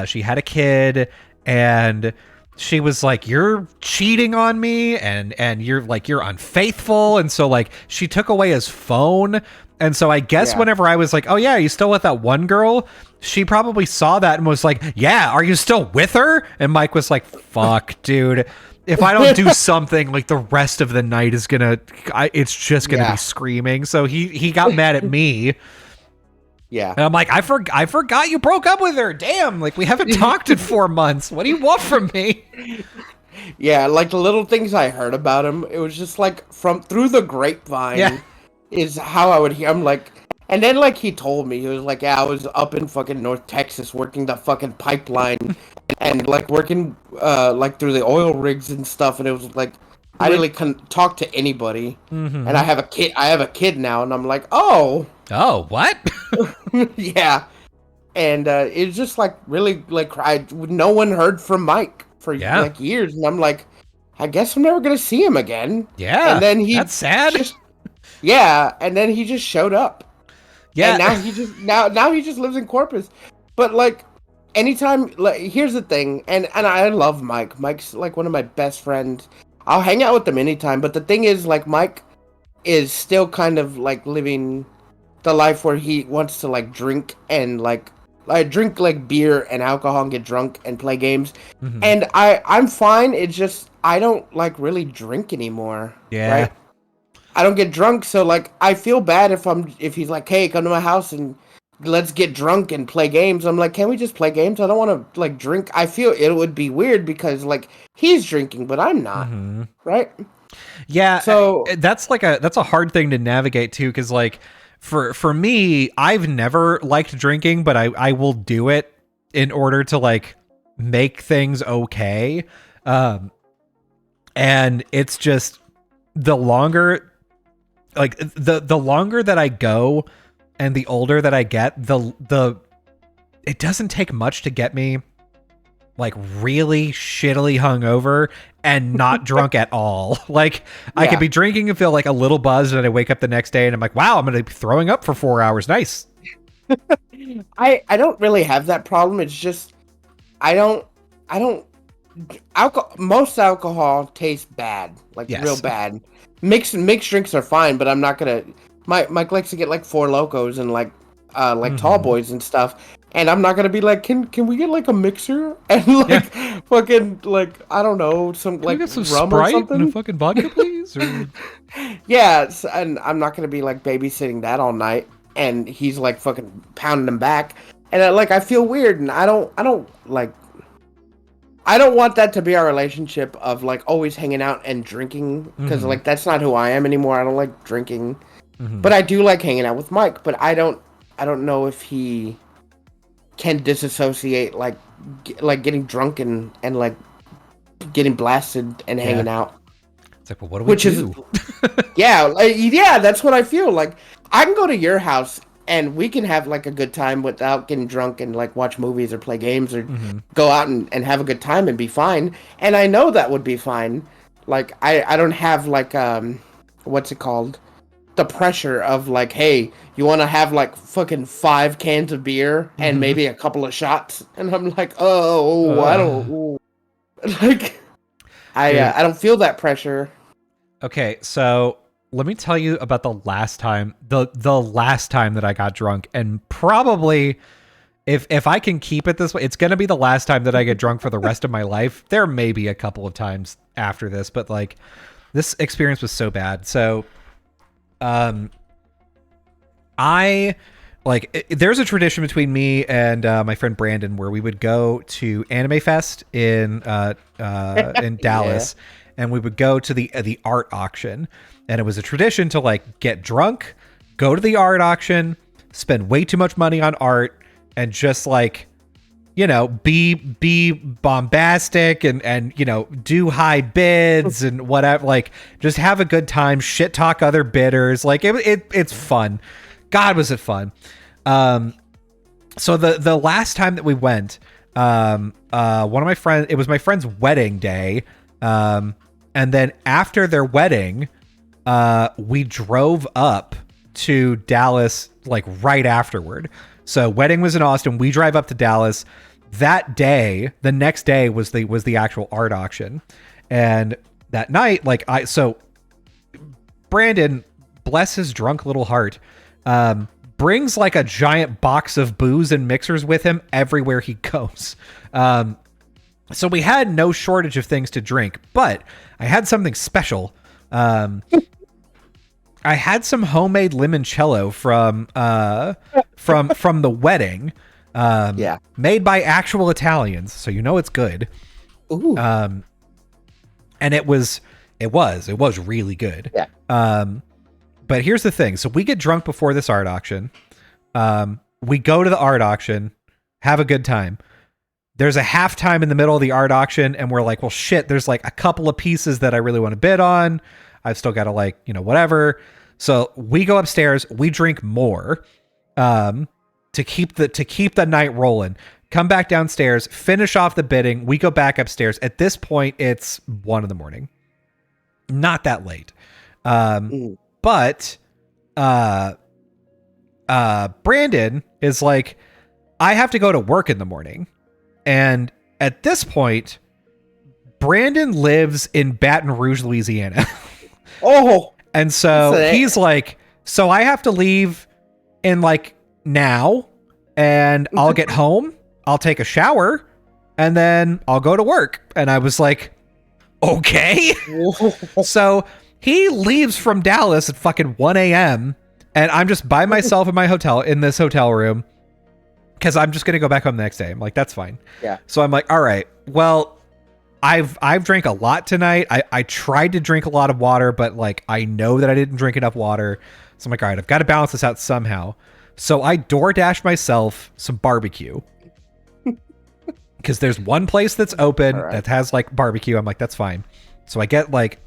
she had a kid, and she was like, you're cheating on me, and you're like, you're unfaithful, and so like she took away his phone. And so I guess whenever I was like, oh yeah, are you still with that one girl? She probably saw that and was like, yeah, are you still with her? And Mike was like, fuck, dude. If I don't do something, like the rest of the night is it's just gonna be screaming. So he got mad at me. Yeah. And I'm like, I forgot you broke up with her. Damn, like we haven't talked in 4 months. What do you want from me? Yeah, like the little things I heard about him, it was just like through the grapevine. Yeah. Is how I would hear. I'm like, And then like he told me, he was like, yeah, I was up in fucking North Texas working the fucking pipeline and like working like through the oil rigs and stuff, and it was like I really couldn't talk to anybody. Mm-hmm. And I have a kid now, and I'm like, oh, Oh, what? yeah. And it's just like really like no one heard from Mike for Yeah. like years, and I'm like, I guess I'm never gonna see him again. Yeah. And then that's sad. And then he just showed up. Yeah. And now he just lives in Corpus. But like anytime, like here's the thing, and I love Mike. Mike's like one of my best friends. I'll hang out with him anytime, but the thing is like Mike is still kind of like living the life where he wants to like drink and like drink like beer and alcohol and get drunk and play games. Mm-hmm. And I'm fine. It's just I don't like really drink anymore. Yeah. Right? I don't get drunk, so like I feel bad if he's like, "Hey, come to my house and let's get drunk and play games." I'm like, "Can we just play games? I don't want to like drink." I feel it would be weird because like he's drinking, but I'm not, right? Yeah, so that's a hard thing to navigate too, because like for me, I've never liked drinking, but I will do it in order to like make things okay, and it's just the longer. Like the longer that I go and the older that I get, the it doesn't take much to get me like really shittily hungover and not drunk at all. Like I could be drinking and feel like a little buzzed, and I wake up the next day and I'm like, wow, I'm going to be throwing up for 4 hours. Nice. I don't really have that problem. It's just most alcohol tastes bad, like real bad. Mixed drinks are fine, but I'm not gonna. Mike likes to get like Four Locos and like Tall Boys and stuff, and I'm not gonna be like, can we get like a mixer and like fucking like I don't know some can like we get some rum Sprite or something and a fucking vodka, please? Or... yeah, and I'm not gonna be like babysitting that all night, and he's like fucking pounding them back, and I feel weird, and I don't want that to be our relationship of like always hanging out and drinking, because like that's not who I am anymore. I don't like drinking, but I do like hanging out with Mike. But I don't know if he can disassociate like getting drunk and like getting blasted and hanging out. It's like, well, what do we do? Yeah, that's what I feel like. I can go to your house and we can have like a good time without getting drunk and like watch movies or play games or go out and have a good time and be fine. And I know that would be fine. Like I don't have like what's it called? The pressure of like, hey, you want to have like fucking 5 cans of beer and maybe a couple of shots, and I'm like, I don't like. I don't feel that pressure. Okay, so let me tell you about the last time that I got drunk, and probably if I can keep it this way, it's gonna be the last time that I get drunk for the rest of my life. There may be a couple of times after this, but like this experience was so bad. So, there's a tradition between me and my friend Brandon where we would go to Anime Fest in Dallas, and we would go to the art auction, and it was a tradition to like get drunk, go to the art auction, spend way too much money on art, and just like, you know, be bombastic and you know, do high bids and whatever, like just have a good time, shit talk other bidders. Like it's fun. God, was it fun. So the last time that we went, one of my friends, it was my friend's wedding day. And then after their wedding, we drove up to Dallas like right afterward. So wedding was in Austin. We drive up to Dallas that day. The next day was the actual art auction. And that night, Brandon, bless his drunk little heart, brings like a giant box of booze and mixers with him everywhere he goes. So we had no shortage of things to drink, but I had something special. I had some homemade limoncello from the wedding, made by actual Italians, so you know it's good. Ooh. And it was really good. Yeah. But here's the thing. So we get drunk before this art auction. We go to the art auction, have a good time. There's a halftime in the middle of the art auction, and we're like, well, shit, there's like a couple of pieces that I really want to bid on. I've still got to like, whatever. So we go upstairs, we drink more to keep the night rolling. Come back downstairs, finish off the bidding. We go back upstairs. At this point, it's 1 a.m. Not that late. But Brandon is like, I have to go to work in the morning. And at this point, Brandon lives in Baton Rouge, Louisiana. Oh. And so he's like, so I have to leave in like now, and I'll get home, I'll take a shower, and then I'll go to work. And I was like, okay. So he leaves from Dallas at fucking 1 a.m. and I'm just by myself in this hotel room because I'm just going to go back home the next day. I'm like, that's fine. Yeah. So I'm like, all right, well, I've drank a lot tonight. I tried to drink a lot of water, but like, I know that I didn't drink enough water. So I'm like, all right, I've got to balance this out somehow. So I DoorDash myself some barbecue because there's one place that's open that has like barbecue. I'm like, that's fine. So I get like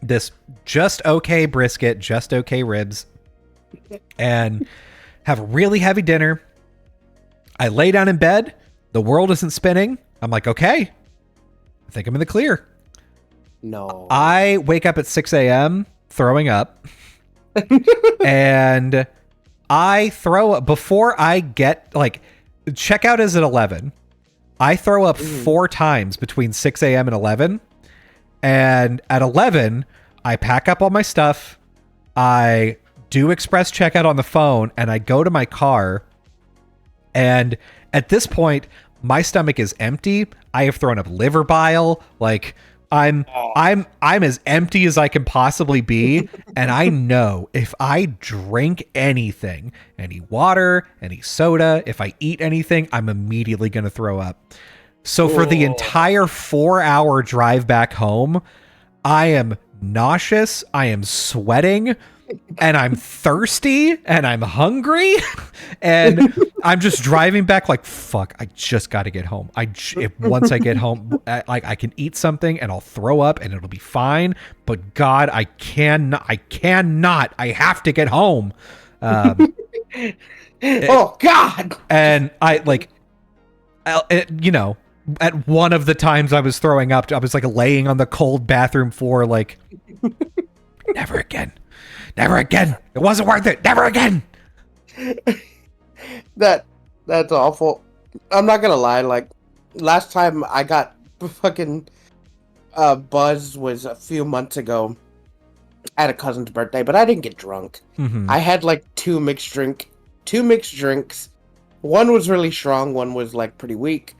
this just okay brisket, just okay ribs, and have a really heavy dinner. I lay down in bed. The world isn't spinning. I'm like, okay, I think I'm in the clear. No. I wake up at 6 a.m. throwing up. And I throw up before I get like checkout is at 11. I throw up 4 times between 6 a.m. and 11. And at 11, I pack up all my stuff. I do express checkout on the phone and I go to my car. And at this point, my stomach is empty. I have thrown up liver bile. Like I'm as empty as I can possibly be. And I know if I drink anything, any water, any soda, if I eat anything, I'm immediately going to throw up. So for the entire 4-hour drive back home, I am nauseous, I am sweating, and I'm thirsty, and I'm hungry, and I'm just driving back like, fuck, I just got to get home. Once I get home, I can eat something, and I'll throw up, and it'll be fine, but God, I cannot, I have to get home. Oh, God! And I, like, at one of the times I was throwing up, I was like laying on the cold bathroom floor, like, never again. It wasn't worth it. Never again. That's awful. I'm not gonna lie. Like last time I got fucking buzzed was a few months ago at a cousin's birthday, but I didn't get drunk. Mm-hmm. I had like two mixed drinks. One was really strong. One was like pretty weak.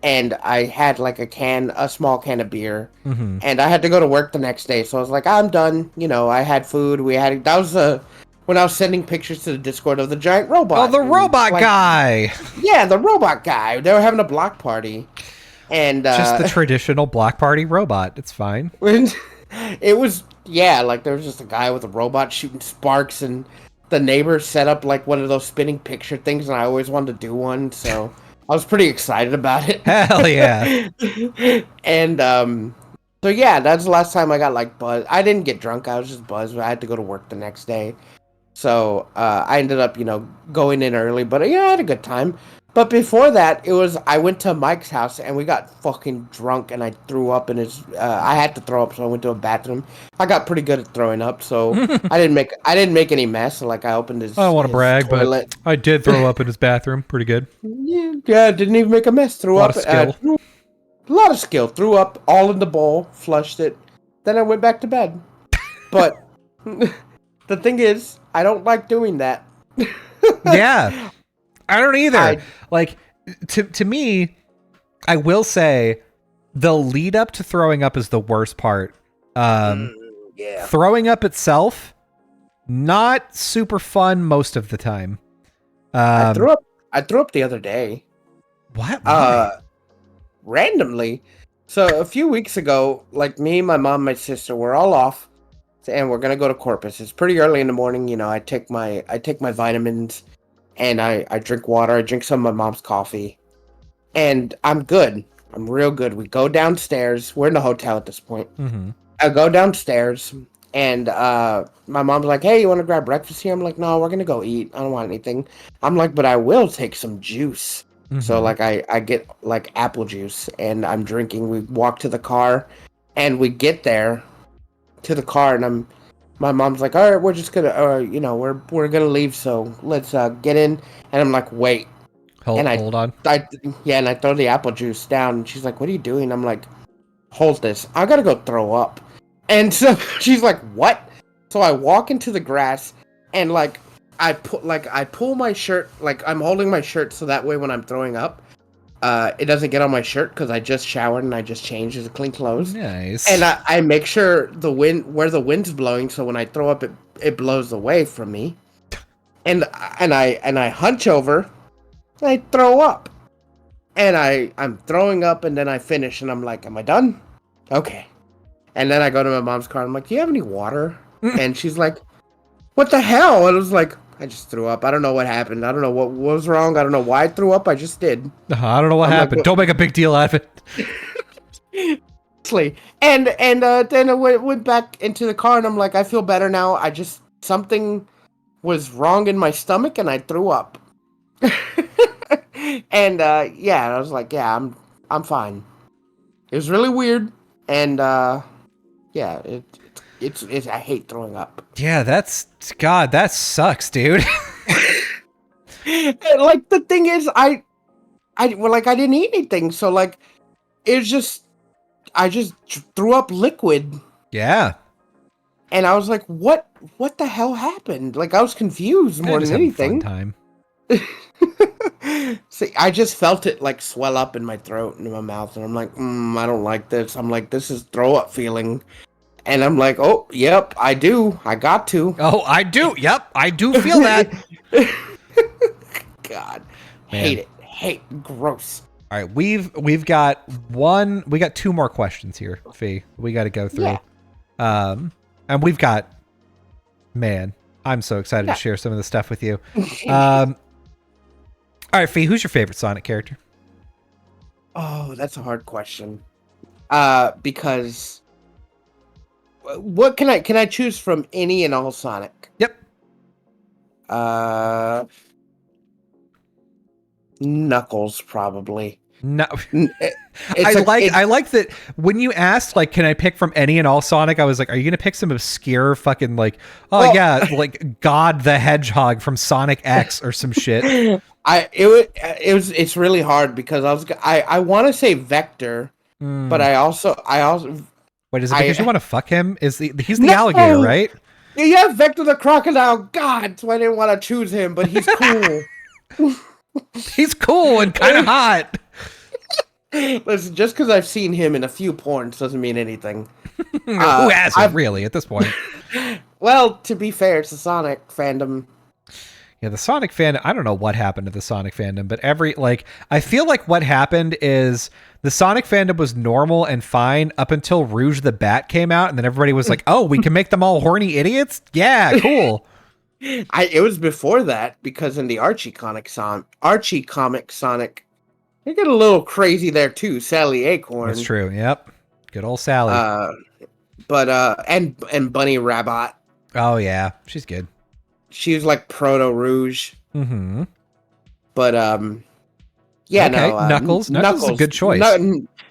And I had like a small can of beer, and I had to go to work the next day. So I was like, I'm done. I had food. That was when I was sending pictures to the Discord of the giant robot. Oh, the robot guy. Yeah, the robot guy. They were having a block party, and just the traditional block party robot. It's fine. It was like there was just a guy with a robot shooting sparks, and the neighbor set up like one of those spinning picture things, and I always wanted to do one, so. I was pretty excited about it. Hell yeah. And so yeah, that's the last time I got like buzzed. I didn't get drunk, I was just buzzed, but I had to go to work the next day. So I ended up, going in early, but yeah, I had a good time. But before that, I went to Mike's house and we got fucking drunk and I threw up in his I had to throw up, so I went to a bathroom. I got pretty good at throwing up, so I didn't make any mess. Like I opened his I don't want to brag, toilet. But I did throw up in his bathroom. Pretty good. Yeah, didn't even make a mess. Threw up. A lot of skill. Threw up all in the bowl, flushed it. Then I went back to bed. But the thing is, I don't like doing that. Yeah. I don't either. Like, to me, I will say the lead up to throwing up is the worst part. Yeah. Throwing up itself, not super fun most of the time. I threw up the other day. What? Randomly. So a few weeks ago, like me, my mom, my sister, we're all off. and we're gonna go to Corpus. It's pretty early in the morning. You know, I take my vitamins, and I drink water. I drink some of my mom's coffee, and I'm good. I'm real good. We go downstairs. We're in the hotel at this point. Mm-hmm. I go downstairs, and my mom's like, "Hey, you want to grab breakfast here?" I'm like, "No, we're gonna go eat. I don't want anything." I'm like, "But I will take some juice." Mm-hmm. So like I get like apple juice, and I'm drinking. We walk to the car, and we get there to the car, and my mom's like, "All right, we're just gonna you know, we're gonna leave, so let's get in." And I'm like, "Wait." Hold on. And I throw the apple juice down, and she's like, "What are you doing?" I'm like, "Hold this. I gotta go throw up." And so she's like, "What?" So I walk into the grass, and like I pull my shirt, like I'm holding my shirt so that way when I'm throwing up, it doesn't get on my shirt because I just showered and I just changed to clean clothes. Nice. And I make sure where the wind's blowing, so when I throw up, it blows away from me. And I hunch over. I throw up, and I'm throwing up, and then I finish, and I'm like, "Am I done?" Okay. And then I go to my mom's car. And I'm like, "Do you have any water?" And she's like, "What the hell?" And I was like, "I just threw up. I don't know what happened. I don't know what was wrong. I don't know why I threw up. I just did." I don't know what happened. Like, don't make a big deal out of it. And then I went back into the car, and I'm like, "I feel better now. Something was wrong in my stomach, and I threw up." And yeah, I was like, "Yeah, I'm fine." It was really weird, and yeah, it's I hate throwing up. Yeah, God, that sucks, dude. Like the thing is, I didn't eat anything, so like it was just I just threw up liquid. Yeah. And I was like, what the hell happened? Like I was confused more than anything. Fun time. See, I just felt it like swell up in my throat and in my mouth, and I'm like, I don't like this. I'm like, this is throw up feeling. And I'm like, oh, yep, I do. I got to. Oh, I do. Yep, I do feel that. God, man. Hate, gross. All right, we've got two more questions here, Fee. We got to go through. Yeah. And we've got, man, I'm so excited to share some of the stuff with you. All right, Fee, who's your favorite Sonic character? Oh, that's a hard question. Because what can I choose from any and all Sonic? Yep. Knuckles, probably. No, I like that when you asked, like, can I pick from any and all Sonic? I was like, are you gonna pick some obscure fucking like, yeah, like God the Hedgehog from Sonic X or some shit? It's really hard because I want to say Vector, but I also wait, is it because you want to fuck him? He's the alligator, right? Yeah, Vector the crocodile. God, so I didn't want to choose him, but he's cool. He's cool and kind of hot. Listen, just because I've seen him in a few porns doesn't mean anything. Who hasn't really at this point? Well, to be fair, it's the Sonic fandom. Yeah, the Sonic fandom, I don't know what happened to the Sonic fandom, but I feel like what happened is the Sonic fandom was normal and fine up until Rouge the Bat came out, and then everybody was like, oh, we can make them all horny idiots? Yeah, cool. It was before that, because in the Archie comic Sonic, they get a little crazy there too. Sally Acorn. That's true. Yep. Good old Sally. And Bunny Rabbit. Oh yeah, she's good. She was like Proto Rouge. Mm-hmm. But yeah, okay. no. Knuckles is a good choice.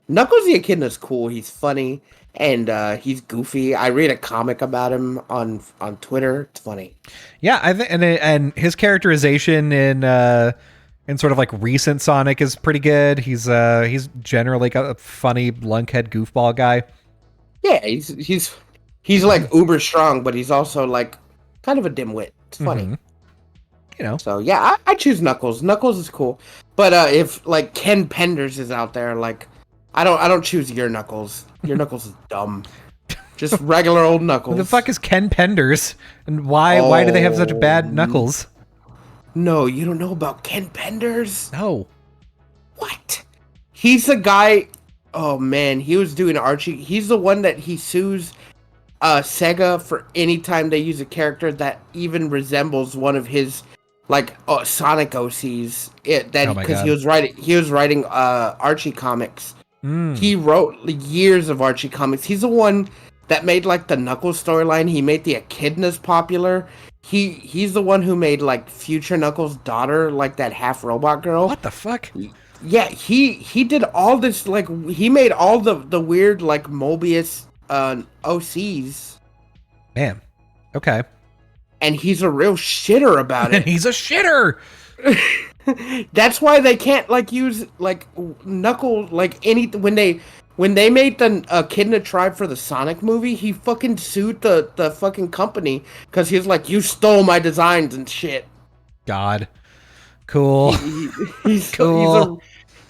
Knuckles the Echidna's cool. He's funny and he's goofy. I read a comic about him on Twitter. It's funny. Yeah, I think and his characterization in sort of like recent Sonic is pretty good. He's generally a funny lunkhead goofball guy. Yeah, he's like uber strong, but he's also like kind of a dimwit. It's funny. Mm-hmm. You know. So yeah, I choose Knuckles. Knuckles is cool. But if like Ken Penders is out there, like I don't choose your Knuckles. Your Knuckles is dumb. Just regular old Knuckles. Who the fuck is Ken Penders? And why do they have such bad Knuckles? No, you don't know about Ken Penders? No. What? He's the guy. Oh man, he was doing Archie. He's the one that he sues Sega for any time they use a character that even resembles one of his like Sonic OCs. Oh my Because god. he was writing Archie comics. Mm. He wrote years of Archie comics. He's the one that made like the Knuckles storyline. He made the Echidnas popular. He's the one who made like Future Knuckles' daughter, like that half robot girl. What the fuck? Yeah, he did all this, like he made all the weird like Mobius OCs, Man. Okay. and he's a real shitter about And it. he's a shitter. That's why they can't like use like Knuckle like any when they made the Echidna tribe for the Sonic movie, he fucking sued the fucking company because he was like, you stole my designs and shit. God. Cool. He's Cool.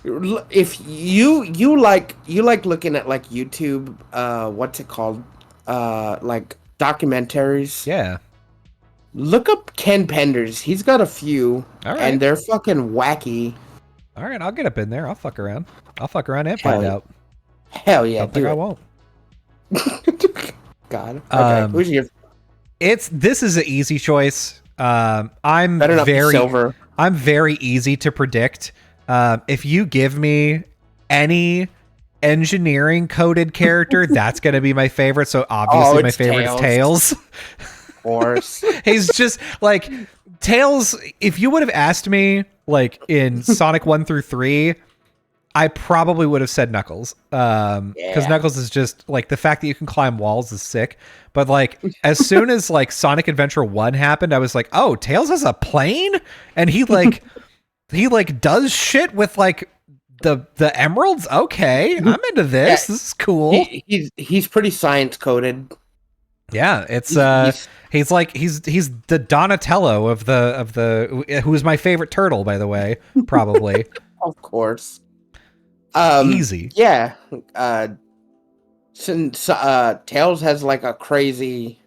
If you like looking at like YouTube, what's it called, like documentaries. Yeah. Look up Ken Penders. He's got a few, All right. and they're fucking wacky. All right, I'll get up in there. I'll fuck around. I'll fuck around and find out. Hell yeah, Don't think I won't. God. Okay. Who's your? This is an easy choice. I'm Better not be very Silver. I'm very easy to predict. If you give me any engineering coded character, that's gonna be my favorite. So obviously my favorite is Tails. Of course. He's just like Tails. If you would have asked me like in Sonic 1 through 3, I probably would have said Knuckles. Because Knuckles is just like the fact that you can climb walls is sick. But like as soon as like Sonic Adventure 1 happened, I was like, oh, Tails has a plane? And he does shit with like the emeralds? Okay, I'm into this. This is cool. He's pretty science coded. Yeah, it's he's the Donatello of the who's my favorite turtle, by the way, probably. Of course. Easy. Yeah. Since Tails has like a crazy.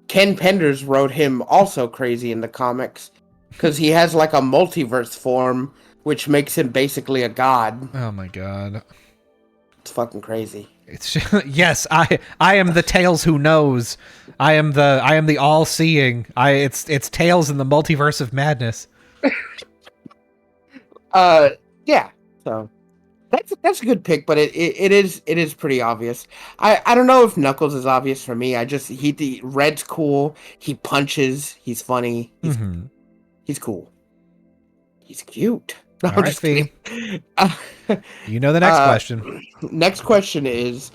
Ken Penders wrote him also crazy in the comics because he has like a multiverse form, which makes him basically a god. Oh my god. It's fucking crazy. It's yes, I am the Tails who knows. I am the all-seeing. It's Tails in the multiverse of madness. Yeah. So that's a good pick, but it is pretty obvious. I don't know if Knuckles is obvious for me. The Red's cool. He punches. He's funny. He's cool. He's cute. No, All right, Fee. You know the next question. Next question is,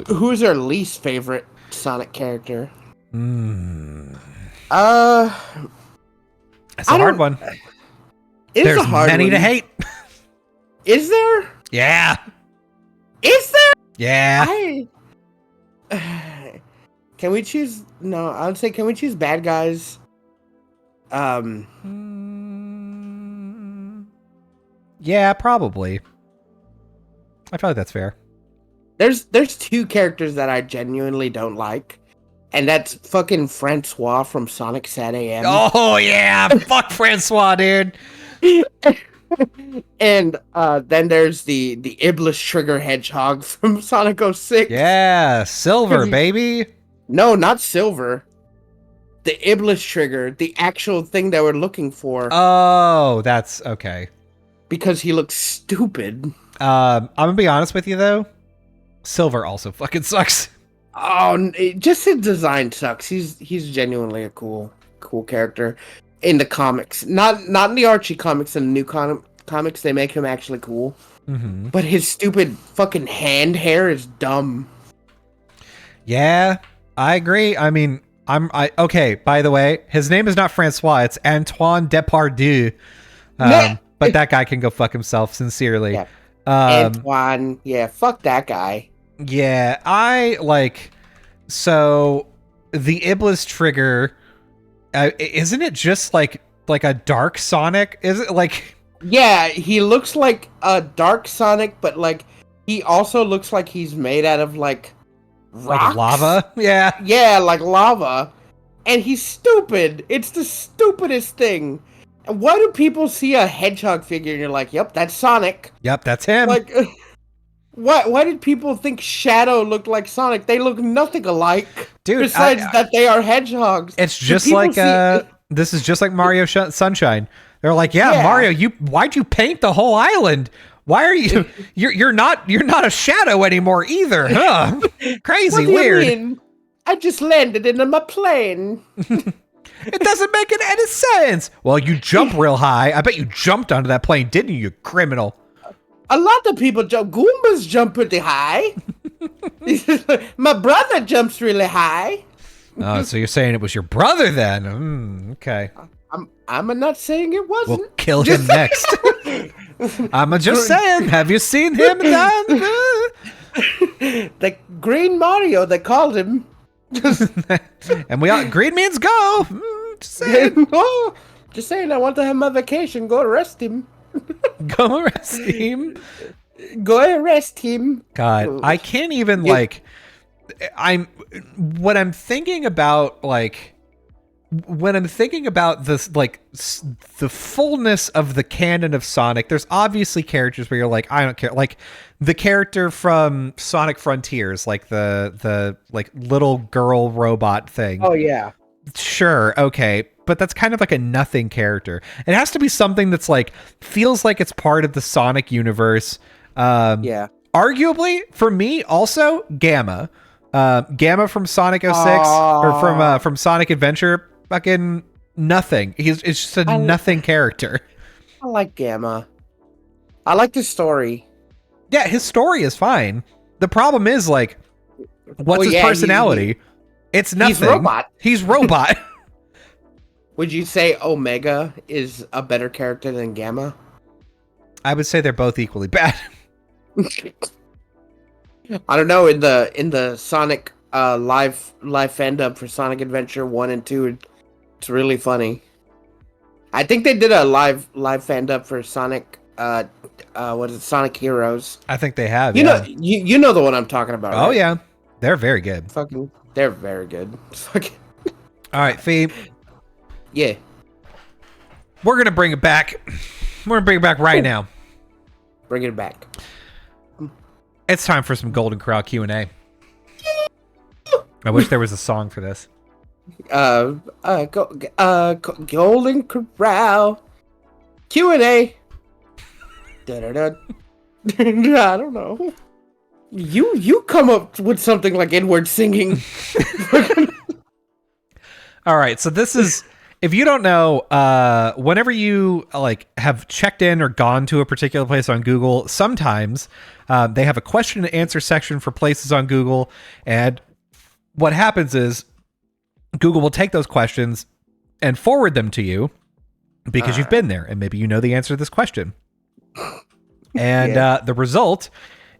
who's our least favorite Sonic character? That's a hard one. There's many to hate. Is there? Yeah. Is there? Yeah. Can we choose? No, I would say, can we choose bad guys? Yeah, probably. I feel like that's fair. There's two characters that I genuinely don't like, and that's fucking Francois from Sonic Sat AM. Oh yeah, fuck Francois, dude. And then there's the Iblis Trigger Hedgehog from Sonic 06. Yeah, Silver, baby. No, not Silver. The Iblis Trigger, the actual thing that we're looking for. Oh, that's okay. Because he looks stupid. I'm gonna be honest with you though. Silver also fucking sucks. Oh, just his design sucks. He's genuinely a cool character in the comics. Not in the Archie comics. In the new comics, they make him actually cool. Mm-hmm. But his stupid fucking hand hair is dumb. Yeah, I agree. I mean, okay. By the way, his name is not Francois. It's Antoine Depardieu. But that guy can go fuck himself. Sincerely, yeah. Antoine. Yeah, fuck that guy. Yeah, I like. So the Iblis Trigger, isn't it just like a dark Sonic? Is it like? Yeah, he looks like a dark Sonic, but like he also looks like he's made out of like rocks. Like lava. Yeah, like lava, and he's stupid. It's the stupidest thing. And why do people see a hedgehog figure and you're like, "Yep, that's Sonic." Yep, that's him. Like, Why did people think Shadow looked like Sonic? They look nothing alike. Dude, besides that they are hedgehogs. It's just like this is just like Mario Sunshine. They're like, yeah, Mario, why'd you paint the whole island? Why are you you're not a shadow anymore either, huh? Crazy, what do weird. You mean? I just landed in my plane. It doesn't make any sense. Well, you jump real high. I bet you jumped onto that plane, didn't you criminal? A lot of people jump. Goombas jump pretty high. My brother jumps really high. Oh, so you're saying it was your brother then? Okay. I'm not saying it wasn't. We'll kill him next. I'm just saying. Have you seen him? The Green Mario, they called him. And we all green means go. Just saying. Oh, just saying. I want to have my vacation. Go arrest him. Go arrest him. Go arrest him. God, I can't even when I'm thinking about this, like the fullness of the canon of Sonic, there's obviously characters where you're like, I don't care. Like the character from Sonic Frontiers, like the like little girl robot thing. Oh yeah. Sure, okay. But that's kind of like a nothing character. It has to be something that's like feels like it's part of the Sonic universe. Yeah. Arguably, for me, also Gamma. Gamma from Sonic 06 or from Sonic Adventure, fucking nothing. It's just a nothing character. I like Gamma. I like the story. Yeah, his story is fine. The problem is like, what's his personality? It's nothing. He's robot. Would you say Omega is a better character than Gamma? I would say they're both equally bad. I don't know. In the Sonic live fandom for Sonic Adventure 1 and 2, it's really funny. I think they did a live fandom for Sonic. What is it? Sonic Heroes? I think they have. You know, you know the one I'm talking about. Oh right? yeah, they're very good. They're very good. All right, Fee. Yeah. We're gonna bring it back. We're gonna bring it back right now. Bring it back. It's time for some Golden Corral Q&A. I wish there was a song for this. Golden Corral Q&A. I don't know. You come up with something like inward singing. All right, so this is, if you don't know, whenever you like have checked in or gone to a particular place on Google, sometimes they have a question and answer section for places on Google, and what happens is Google will take those questions and forward them to you because you've been there and maybe you know the answer to this question. And the result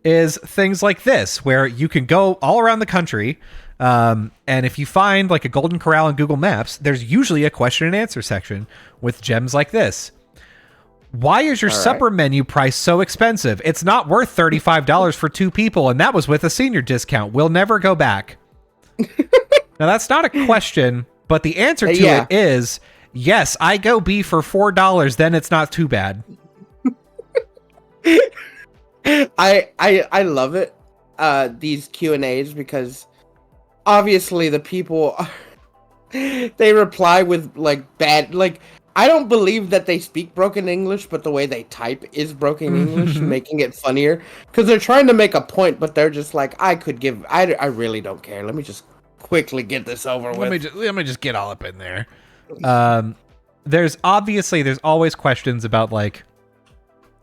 is things like this, where you can go all around the country, and if you find like a Golden Corral in Google Maps, there's usually a question and answer section with gems like this. Why is your supper menu price so expensive? It's not worth $35 for 2 people, and that was with a senior discount. We'll never go back. Now, that's not a question, but the answer to it is, yes, I go B for $4, then it's not too bad. I love it, these Q&As, because obviously the people, they reply with like bad, like, I don't believe that they speak broken English, but the way they type is broken English, making it funnier, because they're trying to make a point, but they're just like, I really don't care. Let me just quickly get this over with. Let me just get all up in there. There's always questions about like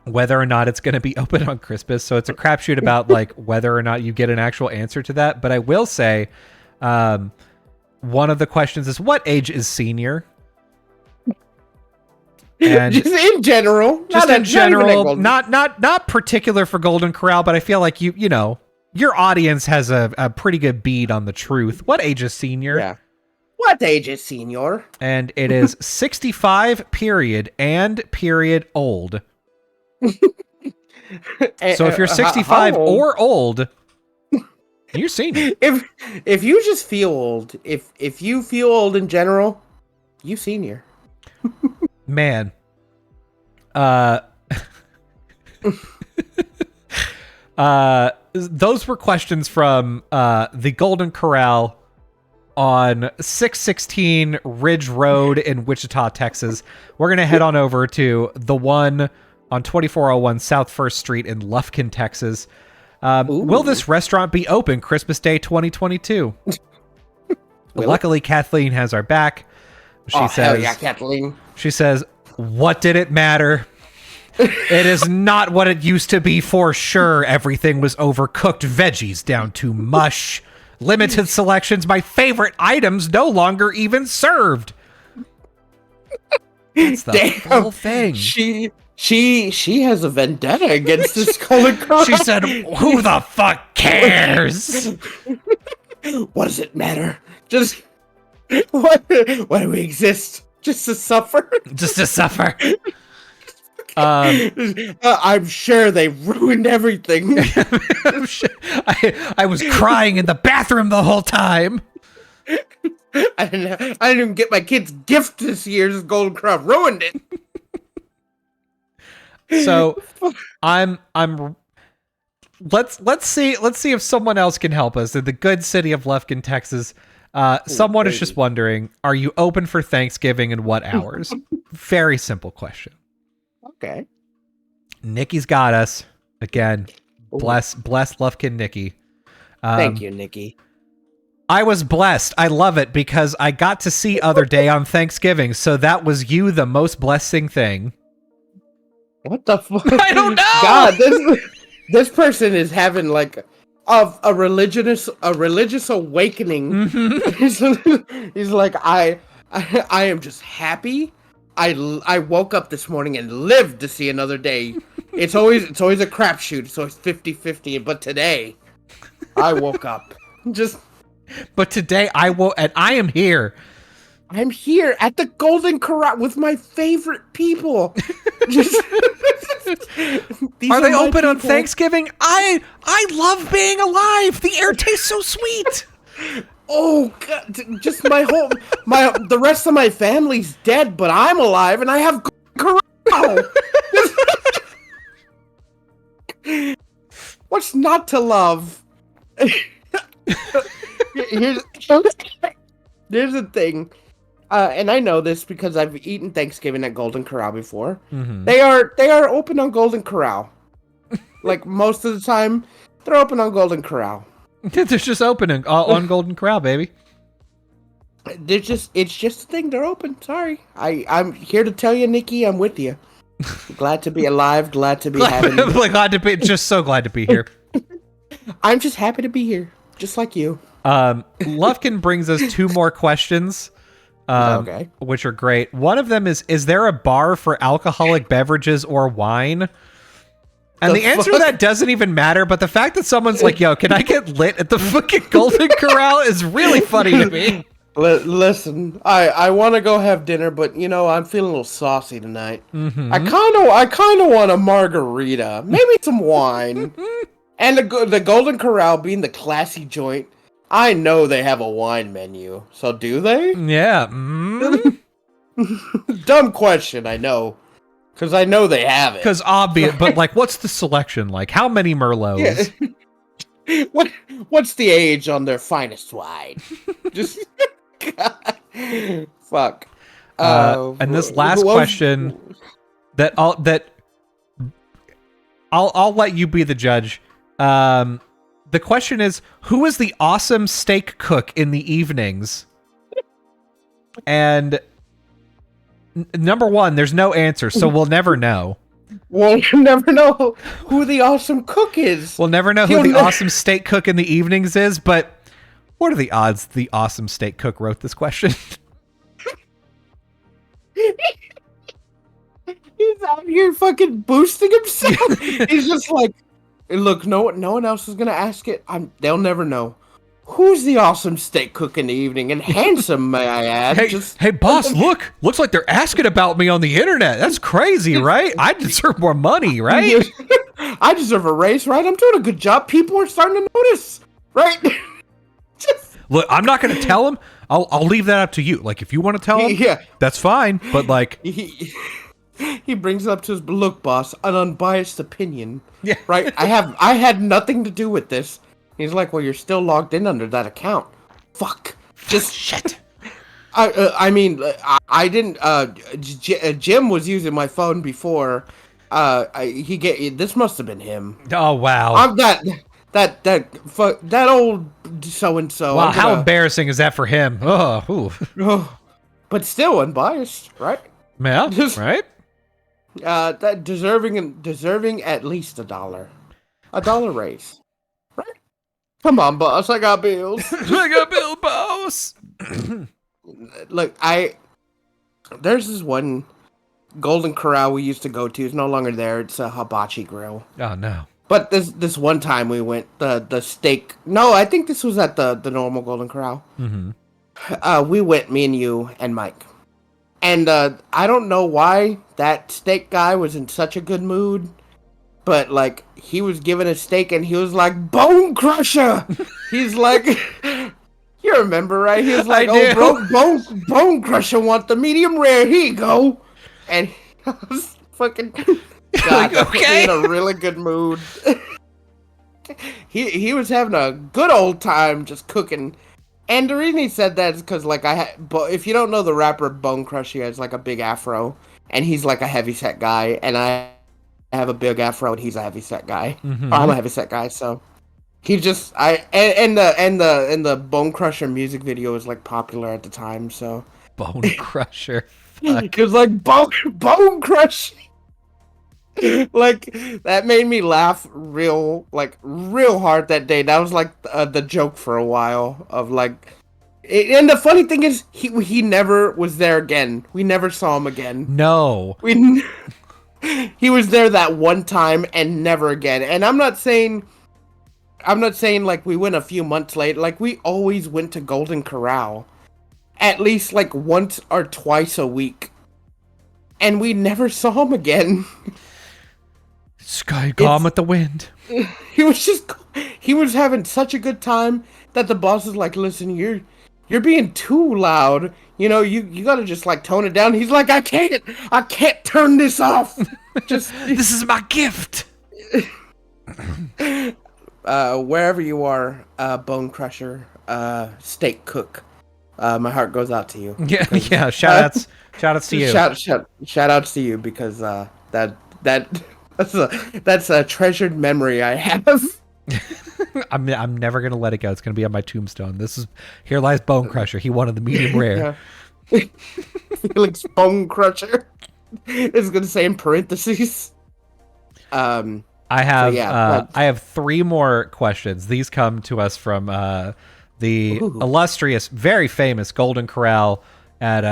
whether or not it's going to be open on Christmas. So it's a crapshoot about like whether or not you get an actual answer to that. But I will say, one of the questions is, what age is senior? And just in general, not particular for Golden Corral, but I feel like you know, your audience has a pretty good bead on the truth. What age is senior? Yeah. What age is senior? And it is 65 period and period old. So if you're 65 or old, you're senior. If you just feel old, if you feel old in general, you senior. Man. Those were questions from the Golden Corral on 616 Ridge Road in Wichita, Texas. We're going to head on over to the one on 2401 South 1st Street in Lufkin, Texas. Will this restaurant be open Christmas Day 2022? Luckily, Kathleen has our back. She says, hell yeah, Kathleen. She says, what did it matter? It is not what it used to be for sure. Everything was overcooked veggies down to mush. Limited selections. My favorite items no longer even served. That's the whole thing. She has a vendetta against this Golden Corral. She said, who the fuck cares? What does it matter? Just why do we exist? Just to suffer? Just to suffer. I'm sure they ruined everything. I was crying in the bathroom the whole time. I didn't even get my kid's gift this year. This Golden Corral ruined it. So let's see if someone else can help us in the good city of Lufkin, Texas. Someone is just wondering, are you open for Thanksgiving and what hours? Very simple question. Okay. Nikki's got us again. Bless Lufkin Nikki. Thank you, Nikki. I was blessed. I love it because I got to see Other Day on Thanksgiving. So that was you, the most blessing thing. What the fuck? I don't know. God, this person is having like a religious awakening. Mm-hmm. He's like, I am just happy. I woke up this morning and lived to see another day. It's always a crapshoot. It's always 50-50. But today, I woke up. But today I woke, and I am here. I'm here at the Golden Corral with my favorite people. Are they open on Thanksgiving? I love being alive. The air tastes so sweet. Oh God! Just the rest of my family's dead, but I'm alive and I have Corral. What's not to love? Here's the thing, and I know this because I've eaten Thanksgiving at Golden Corral before. Mm-hmm. They are open on Golden Corral. Like most of the time, they're open on Golden Corral. They're just opening on Golden Corral, baby. It's just a thing. They're open. Sorry, I'm here to tell you, Nikki, I'm with you. Glad to be alive. Glad to be glad to be. Just so glad to be here. I'm just happy to be here, just like you. Lufkin brings us two more questions, okay, which are great. One of them is there a bar for alcoholic beverages or wine? And the answer to that doesn't even matter, but the fact that someone's like, yo, can I get lit at the fucking Golden Corral is really funny to me. Listen, I want to go have dinner, but I'm feeling a little saucy tonight. Mm-hmm. I kind of want a margarita, maybe some wine, and the Golden Corral being the classy joint. I know they have a wine menu, so do they? Yeah. Mm-hmm. Dumb question, I know. Because I know they have it. Because obvious, but like, what's the selection like? How many Merlots? Yeah. What's the age on their finest wine? Just fuck. And this last question that I'll let you be the judge. The question is, who is the awesome steak cook in the evenings? And number one, there's no answer, so we'll never know. We'll never know who the awesome cook is. We'll never know who the awesome steak cook in the evenings is, but what are the odds the awesome steak cook wrote this question? He's out here fucking boosting himself. He's just like, look, no one else is gonna ask it. They'll never know. Who's the awesome steak cook in the evening? And handsome, may I add. Hey, boss, look. Looks like they're asking about me on the internet. That's crazy, right? I deserve more money, right? I deserve a raise, right? I'm doing a good job. People are starting to notice, right? Look, I'm not going to tell them. I'll leave that up to you. Like, if you want to tell them, yeah, that's fine. But, like... he brings it up to his look, boss, an unbiased opinion. Yeah. Right? I had nothing to do with this. He's like, well, you're still logged in under that account. Fuck. Just shit. I mean, I didn't. Jim was using my phone before. This must have been him. Oh wow. I'm that old so and so. Wow, how embarrassing is that for him? Oh, but still unbiased, right? Yeah, right. That deserving at least $1 raise, right? Come on, boss. I got bills. I got bill, boss. Look, there's this one Golden Corral we used to go to. It's no longer there. It's a hibachi grill. Oh no. But this one time we went the steak. No, I think this was at the normal Golden Corral. Mm-hmm. We went, me and you and Mike, and I don't know why that steak guy was in such a good mood, but like he was given a steak and he was like, bone crusher. He's like, you remember, right? He was like, oh bro, bone crusher want the medium rare. Here you go. And I was fucking. God, like, okay. In a really good mood. he was having a good old time just cooking. And the reason he said that is because, like, if you don't know the rapper Bone Crush, he has like a big afro, and he's like a heavyset guy, and I have a big afro, and he's a heavyset guy. Mm-hmm. I'm a heavyset guy, so he just the Bone Crusher music video was like popular at the time, so Bone Crusher. Because like bone crush. Like that made me laugh real hard that day. That was like the joke for a while of like, and the funny thing is he never was there again. We never saw him again. No, he was there that one time and never again. And I'm not saying like we went a few months later. Like we always went to Golden Corral, at least like once or twice a week, and we never saw him again. Sky calm with the wind. He was having such a good time that the boss is like, listen, you're being too loud. You know, you gotta just like tone it down. He's like, I can't turn this off. Just this is my gift. Wherever you are, Bone Crusher, steak cook, my heart goes out to you. Yeah. Shout outs to you. Shout outs to you because that's a treasured memory I have. I'm never gonna let it go. It's gonna be on my tombstone. Here lies Bone Crusher. He wanted the medium rare. Yeah. Felix Bone Crusher. It's gonna say in parentheses. I have 3 more questions. These come to us from the illustrious, very famous Golden Corral at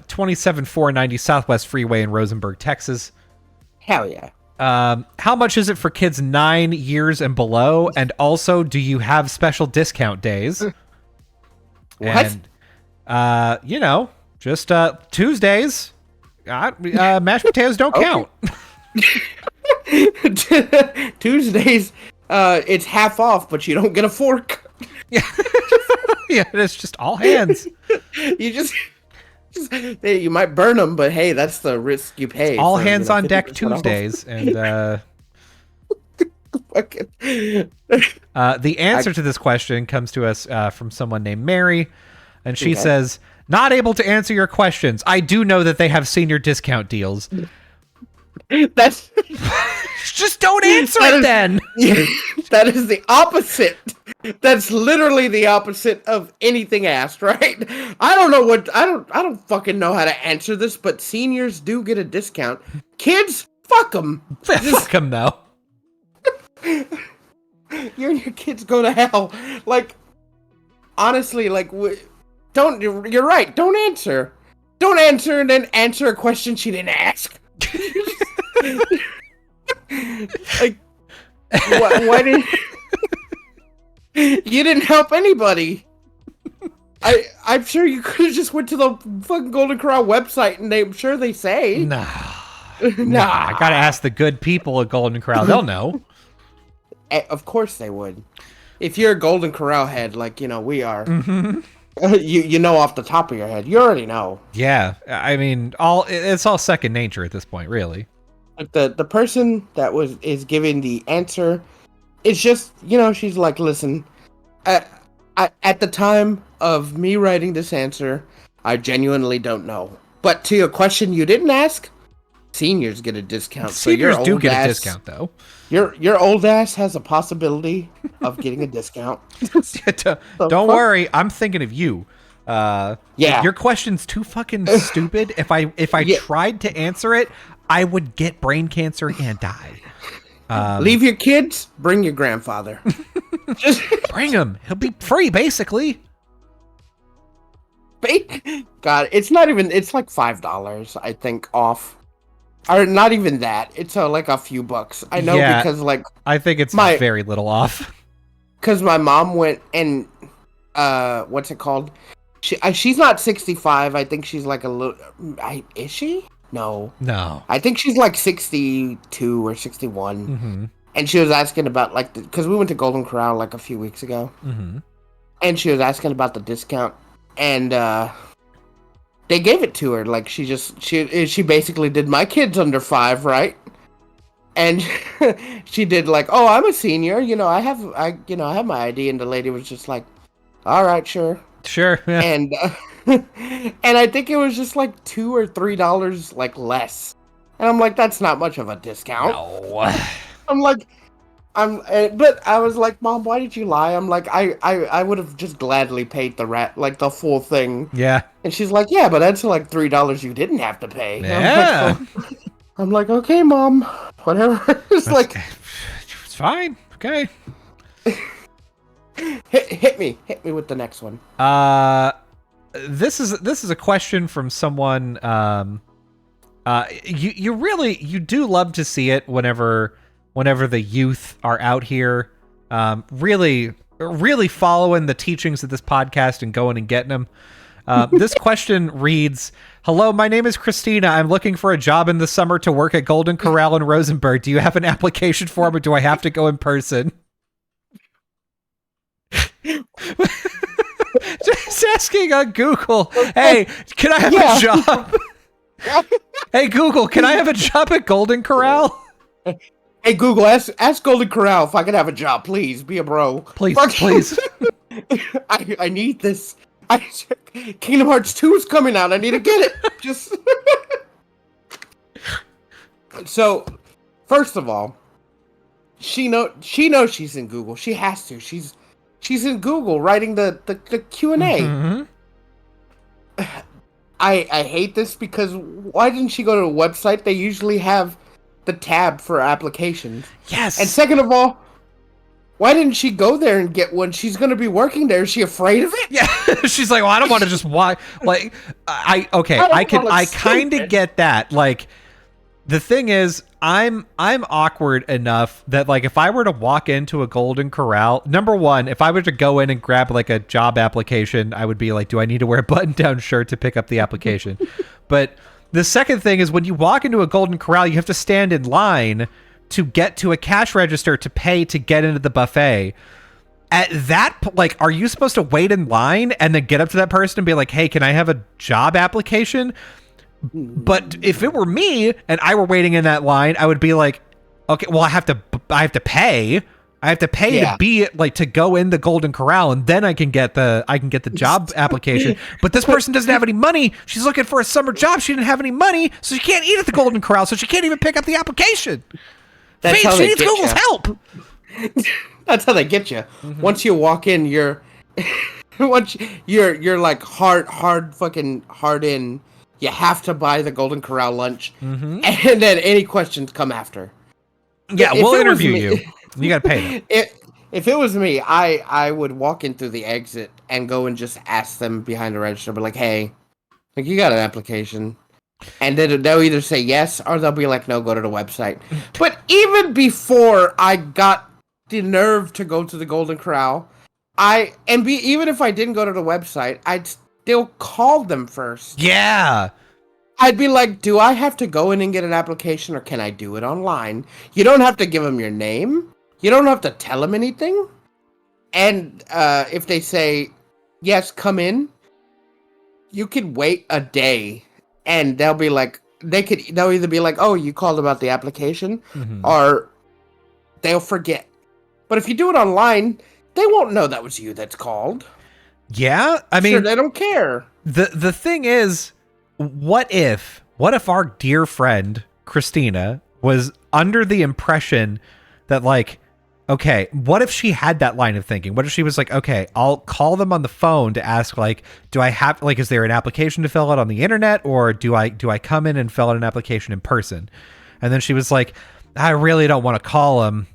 27490 Southwest Freeway in Rosenberg, Texas. Hell yeah. How much is it for kids 9 years and below? And also, do you have special discount days? What? And, just Tuesdays. Mashed potatoes don't count. Tuesdays, it's half off, but you don't get a fork. Yeah, it's just all hands. You might burn them, but hey, that's the risk you pay. All hands on deck Tuesdays, and the answer to this question comes to us from someone named Mary, and she says, "Not able to answer your questions. I do know that they have senior discount deals." That's just don't answer it then. That is the opposite. That's literally the opposite of anything asked, right? I don't fucking know how to answer this, but seniors do get a discount. Kids, fuck them. Fuck them though. You and your kids go to hell. Like, honestly, like, you're right. Don't answer. Don't answer and then answer a question she didn't ask. Like, why did you didn't help anybody? I'm sure you could have just went to the fucking Golden Corral website and I'm sure they say. Nah. I gotta ask the good people at Golden Corral. They'll know. Of course they would. If you're a Golden Corral head, like, we are. Mm-hmm. You know off the top of your head. You already know. Yeah, I mean, it's all second nature at this point, really. Like the person that is giving the answer, it's just, she's like, listen, at the time of me writing this answer, I genuinely don't know. But to your question you didn't ask, seniors get a discount. Seniors so do get a discount, though. Your old ass has a possibility of getting a discount. Don't worry, I'm thinking of you. Yeah, your question's too fucking stupid. If I tried to answer it, I would get brain cancer and die. Leave your kids, bring your grandfather. Just bring him. He'll be free, basically. God, it's not even. It's like $5, I think, off. Or not even that. It's like a few bucks. I know because like I think it's very little off. Because my mom went and what's it called? She's not 65. I think she's like a little. Is she? No. I think she's like 62 or 61. Mm-hmm. And she was asking about like because we went to Golden Corral like a few weeks ago. Mm-hmm. And she was asking about the discount, and they gave it to her. Like she basically did my kids under 5, right? And she did like, oh, I'm a senior. I have my ID. And the lady was just like, all right, sure. Yeah. And and I think it was just like $2 or $3 like less. And I'm like, that's not much of a discount. No. But I was like, Mom, why did you lie? I'm like, I would have just gladly paid the full thing. Yeah. And she's like, yeah, but that's like $3 you didn't have to pay. Yeah. I'm like, okay, Mom, whatever. It's like, it's fine. Okay. Hit me with the next one. This is a question from someone. You do love to see it whenever the youth are out here, really following the teachings of this podcast and going and getting them. This question reads, hello, my name is Christina. I'm looking for a job in the summer to work at Golden Corral in Rosenberg. Do you have an application form or do I have to go in person? Just asking on Google, hey, can I have a job? Hey, Google, can I have a job at Golden Corral? Hey, Google, ask Golden Corral if I could have a job. Please, be a bro. Please. I need this. Kingdom Hearts 2 is coming out. I need to get it. Just So, first of all, she knows she's in Google. She has to. She's in Google writing the Q&A. Mm-hmm. I hate this because why didn't she go to a website? They usually have the tab for applications. Yes. And second of all, why didn't she go there and get one? She's going to be working there. Is she afraid of it? Yeah. She's like, well, I don't want to just like I kind of get that. Like, the thing is, I'm awkward enough that like if I were to walk into a Golden Corral, number one, if I were to go in and grab like a job application, I would be like, do I need to wear a button-down shirt to pick up the application? But the second thing is when you walk into a Golden Corral, you have to stand in line to get to a cash register to pay to get into the buffet. At that, like, are you supposed to wait in line and then get up to that person and be like, hey, can I have a job application? But if it were me and I were waiting in that line, I would be like, okay, well, I have to pay. I have to pay to be like to go in the Golden Corral, and then I can get the job application. But this person doesn't have any money. She's looking for a summer job. She didn't have any money, so she can't eat at the Golden Corral. So she can't even pick up the application. She needs Google's help. That's how they get you. Mm-hmm. Once you walk in, you're like hard in. You have to buy the Golden Corral lunch, mm-hmm. and then any questions come after. Yeah, we'll interview you. You gotta pay them. If it was me, I would walk in through the exit and go and just ask them behind the register, but like, hey, like you got an application, and then they'll either say yes or they'll be like, no, go to the website. But even before I got the nerve to go to the Golden Corral, even if I didn't go to the website, I'd still call them first. Yeah. I'd be like, do I have to go in and get an application or can I do it online? You don't have to give them your name. You don't have to tell them anything. And if they say, yes, come in. You could wait a day, and they'll be like, they'll either be like, oh, you called about the application, or they'll forget. But if you do it online, they won't know that was you that's called. Yeah, I mean, sure, they don't care. The thing is, what if our dear friend Christina was under the impression that, like, okay, what if she had that line of thinking? What if she was like, okay, I'll call them on the phone to ask, like, do I have, like, is there an application to fill out on the internet, or do I come in and fill out an application in person? And then she was like, I really don't want to call them.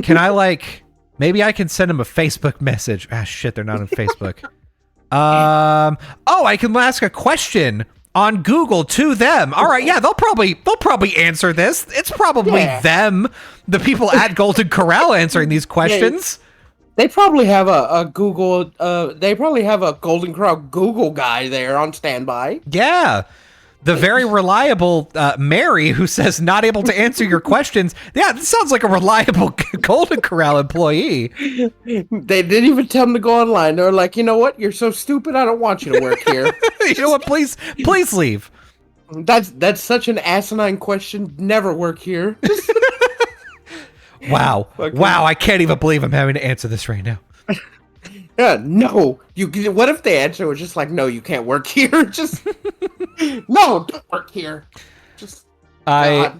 Can I, like, maybe I can send them a Facebook message. Ah, shit, they're not on Facebook. Oh, I can ask a question on Google to them. All right, yeah, they'll probably answer this. It's probably them, the people at Golden Corral, answering these questions. They probably have a Google. They probably have a Golden Corral Google guy there on standby. Yeah. The very reliable Mary, who says not able to answer your questions. Yeah, this sounds like a reliable Golden Corral employee. They didn't even tell them to go online. They were like, you know what? You're so stupid. I don't want you to work here. You know what? Please leave. That's such an asinine question. Never work here. Wow. Wow. I can't even believe I'm having to answer this right now. Yeah, no. What if the answer was just like, no, you can't work here? Just no, don't work here. Just I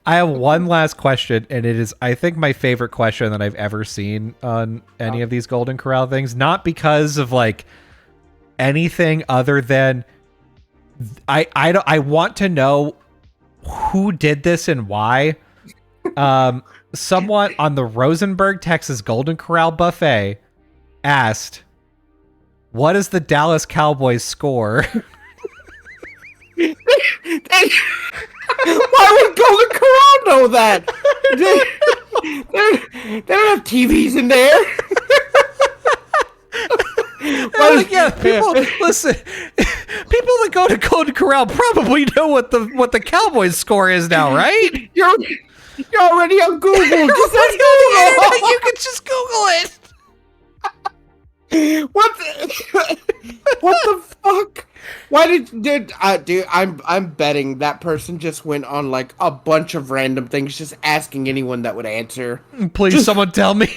have one last question, and it is, I think, my favorite question that I've ever seen on any of these Golden Corral things. Not because of, like, anything other than I want to know who did this and why. Someone on the Rosenberg, Texas Golden Corral buffet asked, what is the Dallas Cowboys score? Why would Golden Corral know that? They don't have TVs in there. Listen, people that go to Golden Corral probably know what the Cowboys score is now, right? You're already on Google. Just on Google. You can just Google it. What the fuck? Why dude, I'm betting that person just went on, like, a bunch of random things, just asking anyone that would answer. Please, someone tell me.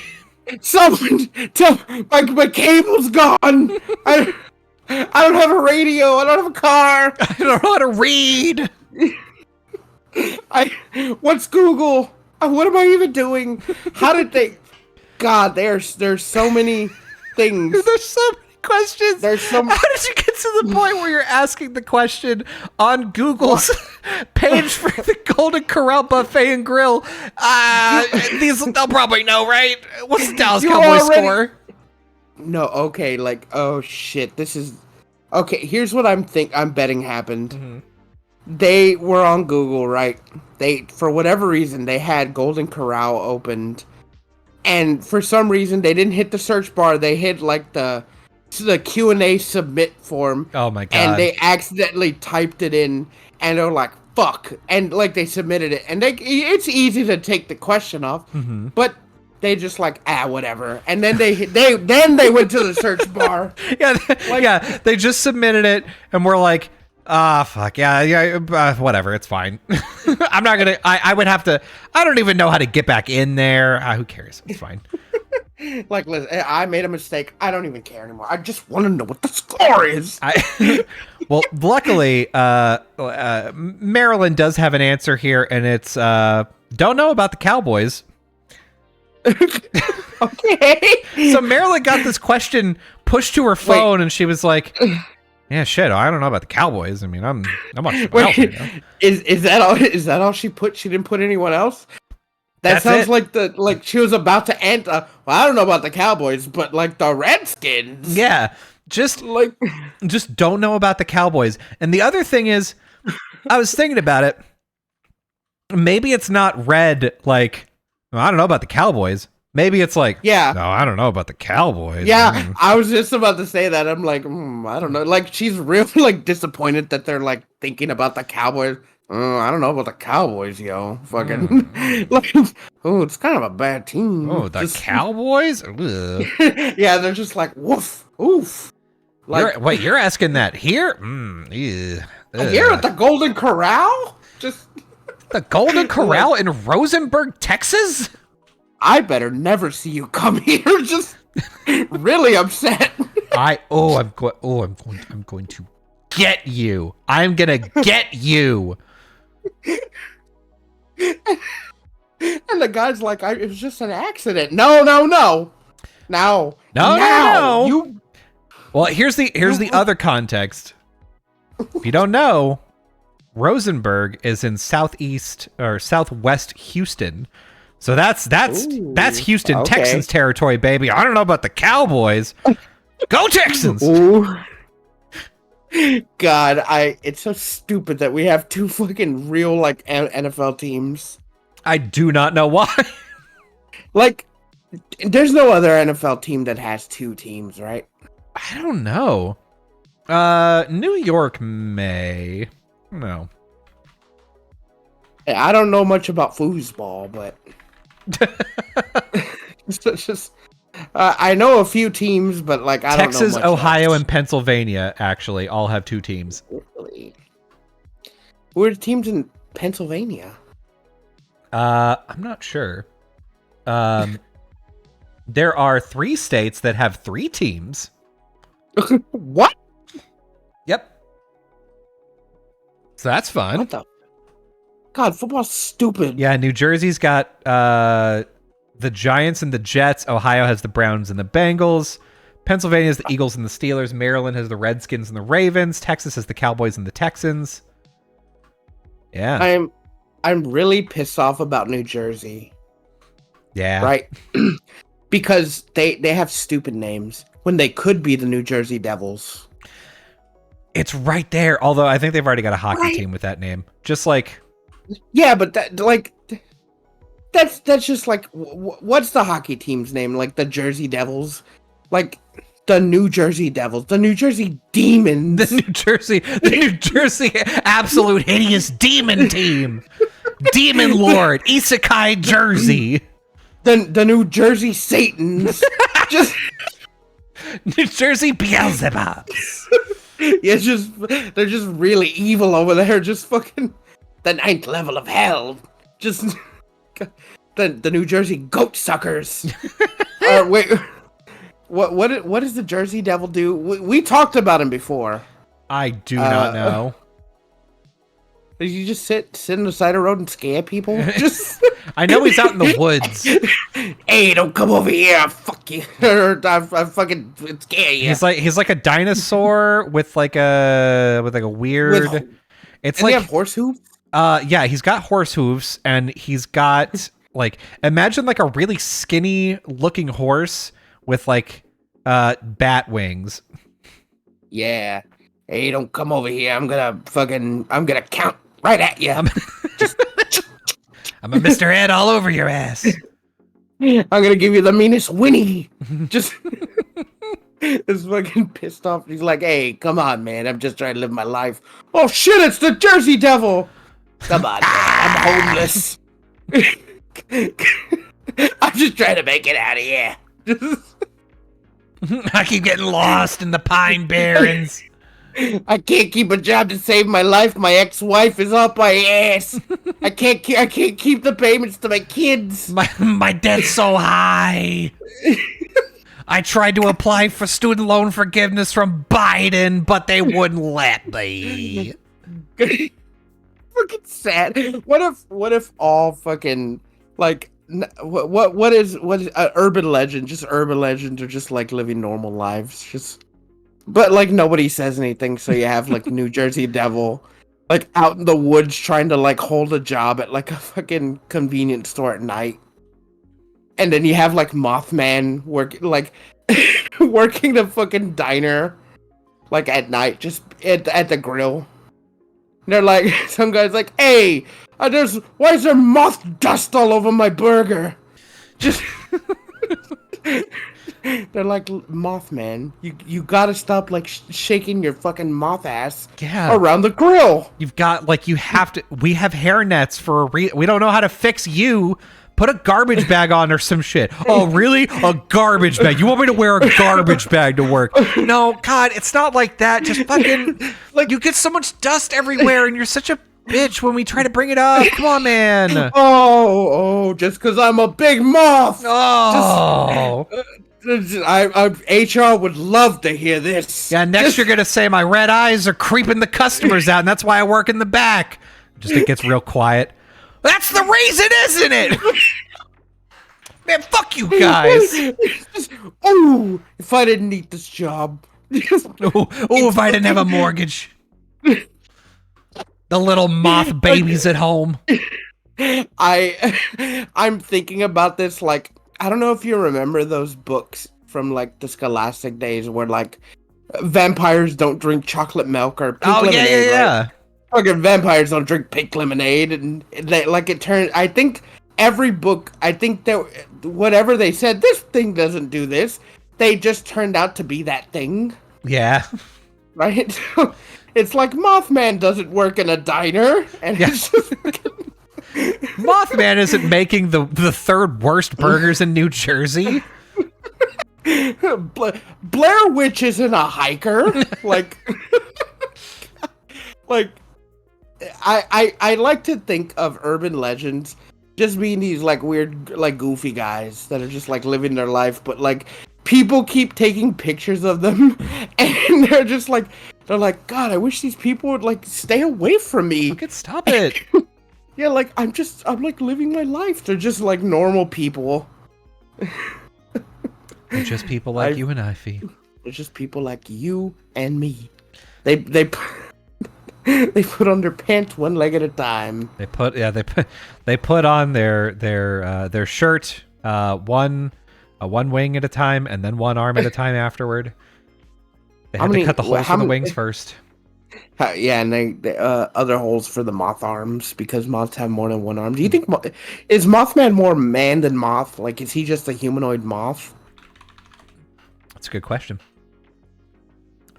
Someone tell, my cable's gone. I don't have a radio. I don't have a car. I don't know how to read. What's Google? What am I even doing? How did they? God, there's so many things. There's so many questions. How did you get to the point where you're asking the question on Google's page for the Golden Corral Buffet and Grill? They'll probably know, right? What's the Dallas Cowboys score? No, okay, like, oh shit, this is okay. Here's what I'm betting happened. Mm-hmm. They were on Google, right? For whatever reason, they had Golden Corral opened. And for some reason, they didn't hit the search bar. They hit, like, the Q&A submit form. Oh, my God. And they accidentally typed it in. And they're like, fuck. And, like, they submitted it. And it's easy to take the question off. Mm-hmm. But they just, like, whatever. And then they went to the search bar. Yeah, they just submitted it. And we're like, fuck. Yeah, whatever. It's fine. I'm not going to, I would have to, I don't even know how to get back in there. Who cares? It's fine. Like, listen, I made a mistake. I don't even care anymore. I just want to know what the score is. Well, luckily, Marilyn does have an answer here, and it's, don't know about the Cowboys. Okay. So Marilyn got this question pushed to her phone, and she was like, yeah, shit, I don't know about the Cowboys. I mean, I'm watching the else, you know? Is that all? Is that all she put? She didn't put anyone else. That sounds like she was about to enter. Well, I don't know about the Cowboys, but like the Redskins. Yeah, just don't know about the Cowboys. And the other thing is, I was thinking about it. Maybe it's not read like, well, I don't know about the Cowboys. Maybe it's like, no, I don't know about the Cowboys. Yeah, I was just about to say that. I'm like, I don't know. Like, she's really, like, disappointed that they're, like, thinking about the Cowboys. I don't know about the Cowboys, yo. Fucking, like, it's kind of a bad team. Oh, the Cowboys? Yeah, they're just like, woof. Oof. Like, you're asking that here? Here at the Golden Corral? Just the Golden Corral in Rosenberg, Texas? I better never see you come here. Just really upset. I'm going to get you. I'm gonna get you. And the guy's like, it was just an accident. No. You. Well, here's the other context. If you don't know, Rosenberg is in southeast or southwest Houston. So that's Houston, okay. Texans territory, baby. I don't know about the Cowboys. Go Texans! Ooh. God, it's so stupid that we have two fucking real like NFL teams. I do not know why. Like, there's no other NFL team that has two teams, right? I don't know. New York may. No. I don't know much about foosball, but it's just I know a few teams, but like I Texas, don't know much Ohio, else. and Pennsylvania actually all have two teams. Really? Who are the teams in Pennsylvania? I'm not sure. There are 3 states that have 3 teams. What? Yep. So that's fun. What the? God, football's stupid. Yeah, New Jersey's got the Giants and the Jets. Ohio has the Browns and the Bengals. Pennsylvania has the Eagles and the Steelers. Maryland has the Redskins and the Ravens. Texas has the Cowboys and the Texans. Yeah. I'm really pissed off about New Jersey. Yeah. Right? Because they have stupid names when they could be the New Jersey Devils. It's right there. Although I think they've already got a hockey team with that name. Just like... Yeah, but that's just like, what's the hockey team's name? Like the Jersey Devils? Like the New Jersey Devils, the New Jersey Demons. The New Jersey absolute hideous demon team. Demon Lord, Isekai Jersey. The New Jersey Satans. Just New Jersey Beelzebub. Yeah, they're just really evil over there. Just fucking the 9th level of hell. Just the New Jersey Goat Suckers. Wait, what does the Jersey Devil do? We talked about him before. I do not know. Did you just sit on the side of the road and scare people? Just I know he's out in the woods. Hey, don't come over here! I'll fuck you, or I fucking scare you. He's like a dinosaur with like a weird. It's like, he have horse hooves. Yeah, he's got horse hooves, and he's got like, imagine like a really skinny looking horse with like bat wings. Yeah. Hey, don't come over here. I'm gonna count right at you. I'm a Mr. Ed all over your ass. I'm gonna give you the meanest whinny. Just is fucking pissed off. He's like, hey, come on, man. I'm just trying to live my life. Oh shit, it's the Jersey Devil. Come on, man. I'm homeless. I'm just trying to make it out of here. I keep getting lost in the Pine Barrens. I can't keep a job to save my life. My ex-wife is up my ass. I can't keep the payments to my kids. My debt's so high. I tried to apply for student loan forgiveness from Biden, but they wouldn't let me. Fucking sad. What if all fucking like what is urban legend? Just urban legends are just like living normal lives. Just. But, like, nobody says anything, so you have, like, New Jersey Devil, like, out in the woods trying to, like, hold a job at, like, a fucking convenience store at night. And then you have, like, Mothman working the fucking diner, like, at night, just at the grill. And they're like, some guy's like, hey, why is there moth dust all over my burger? Just... They're like, Mothman, you gotta stop like shaking your fucking moth ass around the grill. You've got like, you have to. We have hair nets for a we don't know how to fix you, Put a garbage bag on or some shit. Oh, really? A garbage bag? You want me to wear a garbage bag to work? No, God, it's not like that. Just fucking, like, you get so much dust everywhere, and you're such a bitch when we try to bring it up. Come on, man. Just because I'm a big moth. Oh. HR would love to hear this. Yeah, next you're going to say my red eyes are creeping the customers out, and that's why I work in the back. Just it gets real quiet. That's the reason, isn't it? Man, fuck you guys. If I didn't need this job. If I didn't have a mortgage. The little moth babies at home. I'm thinking about this, like, I don't know if you remember those books from, like, the Scholastic days where, like, vampires don't drink chocolate milk or pink lemonade. Yeah. Right? Fucking vampires don't drink pink lemonade, and they, like, it turned. I think every book, I think that whatever they said, this thing doesn't do this. They just turned out to be that thing. Yeah. Right. It's like Mothman doesn't work in a diner, and it's just. Mothman isn't making the third worst burgers in New Jersey. Blair Witch isn't a hiker. like. I like to think of urban legends just being these like weird, like goofy guys that are just like living their life, but like people keep taking pictures of them, and they're like, God, I wish these people would like stay away from me. Fucking stop it. Yeah, like I'm like living my life. They're just like normal people. They're just people like you and I, Fee. They're just people like you and me. They put on their pants one leg at a time. They put on their shirt one wing at a time, and then one arm at a time afterward. They had to cut the holes for the wings first. Yeah, and they other holes for the moth arms because moths have more than one arm. Do you think is Mothman more man than moth? Like, is he just a humanoid moth? That's a good question.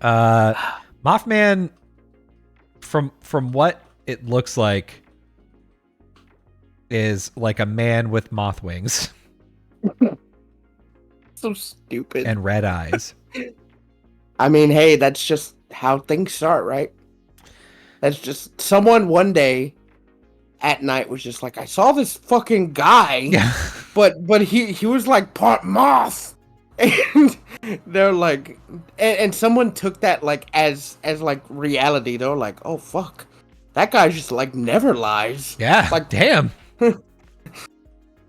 Mothman, from what it looks like, is like a man with moth wings. So stupid. And red eyes. I mean, hey, that's just how things start, right? That's just someone one day at night was just like, I saw this fucking guy, but he was like part moth, and they're like, and someone took that like as like reality. They're like, oh fuck, that guy just like never lies. Yeah, like damn. Dude,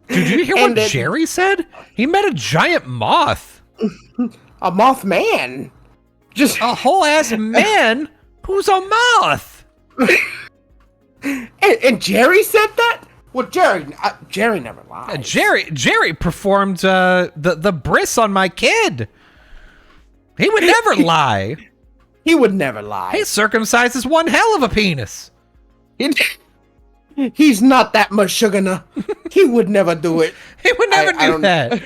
did you hear what Jerry said? He met a giant moth. A Mothman. Just a whole ass man who's a moth. and Jerry said that? Well, Jerry never lied. Jerry performed the bris on my kid. He would never lie. He would never lie. He circumcises one hell of a penis. He's not that much sugar. He would never do it. He would never do that.